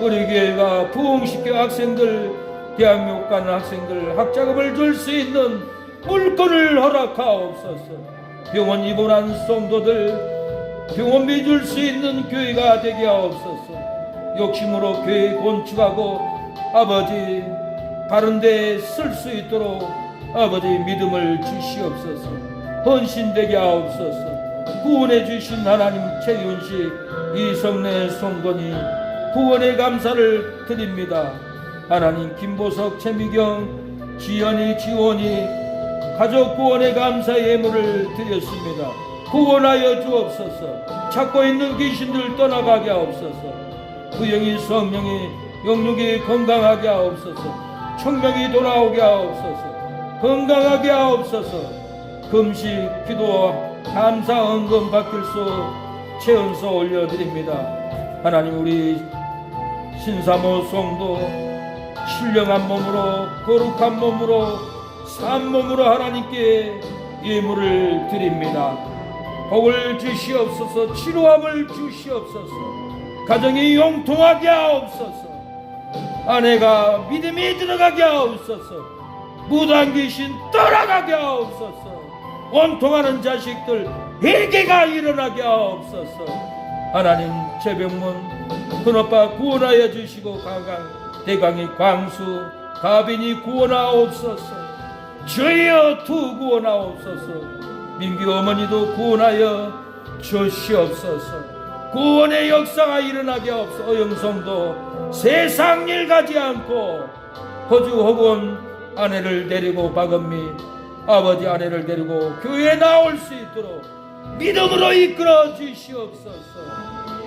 우리 교회가 부흥시켜 학생들, 대학교 가는 학생들 학자금을 줄 수 있는 물건을 허락하옵소서. 병원 입원한 성도들 병원비 줄 수 있는 교회가 되게 하옵소서. 욕심으로 교회 건축하고 아버지 바른 데 쓸 수 있도록 아버지 믿음을 주시옵소서. 헌신되게 하옵소서. 구원해 주신 하나님, 최윤식, 이성래, 송건이 구원의 감사를 드립니다. 하나님, 김보석, 최미경, 지연이, 지원이 가족 구원의 감사의 예물을 드렸습니다. 구원하여 주옵소서. 찾고 있는 귀신들 떠나가게 하옵소서. 부영이, 성령이, 영육이 건강하게 하옵소서. 청명이 돌아오게 하옵소서. 건강하게 하옵소서. 금식, 기도, 감사, 헌금 받길소, 최은서 올려드립니다. 하나님, 우리 신사모 성도 신령한 몸으로 거룩한 몸으로 산 몸으로 하나님께 예물을 드립니다. 복을 주시옵소서. 치료함을 주시옵소서. 가정이 용통하게 하옵소서. 아내가 믿음이 들어가게 하옵소서. 무당 귀신 떠나가게 하옵소서. 원통하는 자식들 회개가 일어나게 하옵소서. 하나님, 최병문 큰오빠 구원하여 주시고 가강, 대강이 광수, 가빈이 구원하옵소서. 주여 두 구원하옵소서. 민규 어머니도 구원하여 주시옵소서. 구원의 역사가 일어나게 하옵소서. 어영성도 세상 일 가지 않고 호주 혹은 아내를 데리고 박은미 아버지 아내를 데리고 교회에 나올 수 있도록 믿음으로 이끌어 주시옵소서.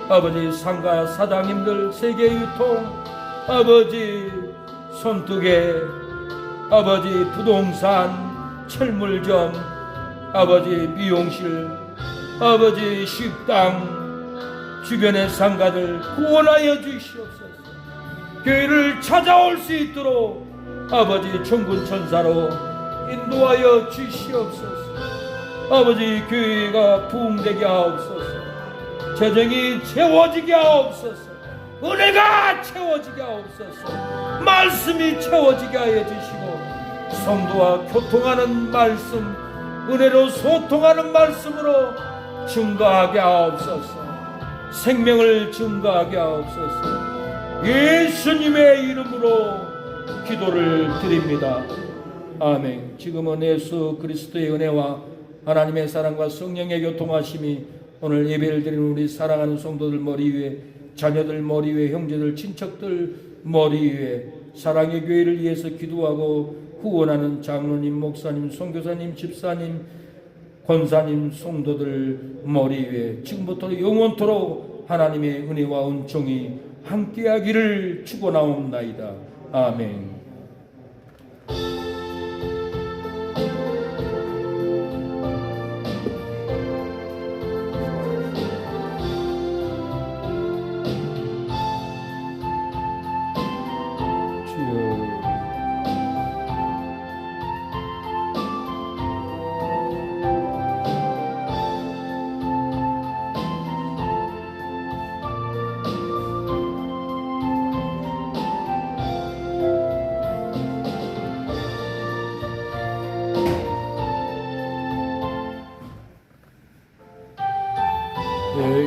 아버지, 상가 사장님들, 세계유통, 아버지 손뜨개, 아버지 부동산, 철물점, 아버지 미용실, 아버지 식당, 주변의 상가들 구원하여 주시옵소서. 교회를 찾아올 수 있도록 아버지 천군 천사로 인도하여 주시옵소서. 아버지, 교회가 부흥되게 하옵소서. 재정이 채워지게 하옵소서. 은혜가 채워지게 하옵소서. 말씀이 채워지게 하여 주시고, 성도와 교통하는 말씀, 은혜로 소통하는 말씀으로 증거하게 하옵소서. 생명을 증거하게 하옵소서. 예수님의 이름으로 기도를 드립니다. 아멘. 지금은 예수 그리스도의 은혜와 하나님의 사랑과 성령의 교통하심이 오늘 예배를 드리는 우리 사랑하는 성도들 머리 위에, 자녀들 머리 위에, 형제들 친척들 머리 위에, 사랑의 교회를 위해서 기도하고 후원하는 장로님, 목사님, 선교사님, 집사님, 권사님, 성도들 머리 위에 지금부터 영원토록 하나님의 은혜와 은총이 함께하기를 축원하옵나이다. 아멘.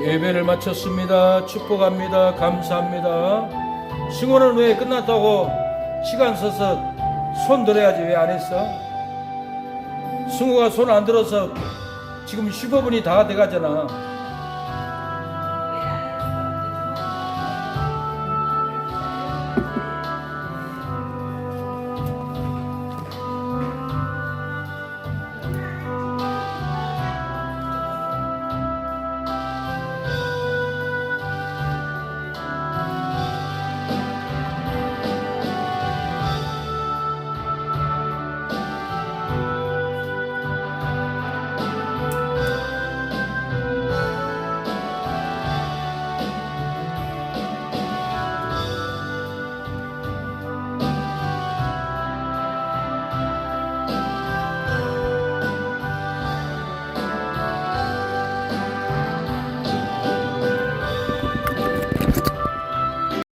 예배를 마쳤습니다. 축복합니다. 감사합니다. 승원은 왜 끝났다고 시간 써서 손 들어야지 왜 안 했어? 승우가 손 안 들어서 지금 15분이 다 돼가잖아.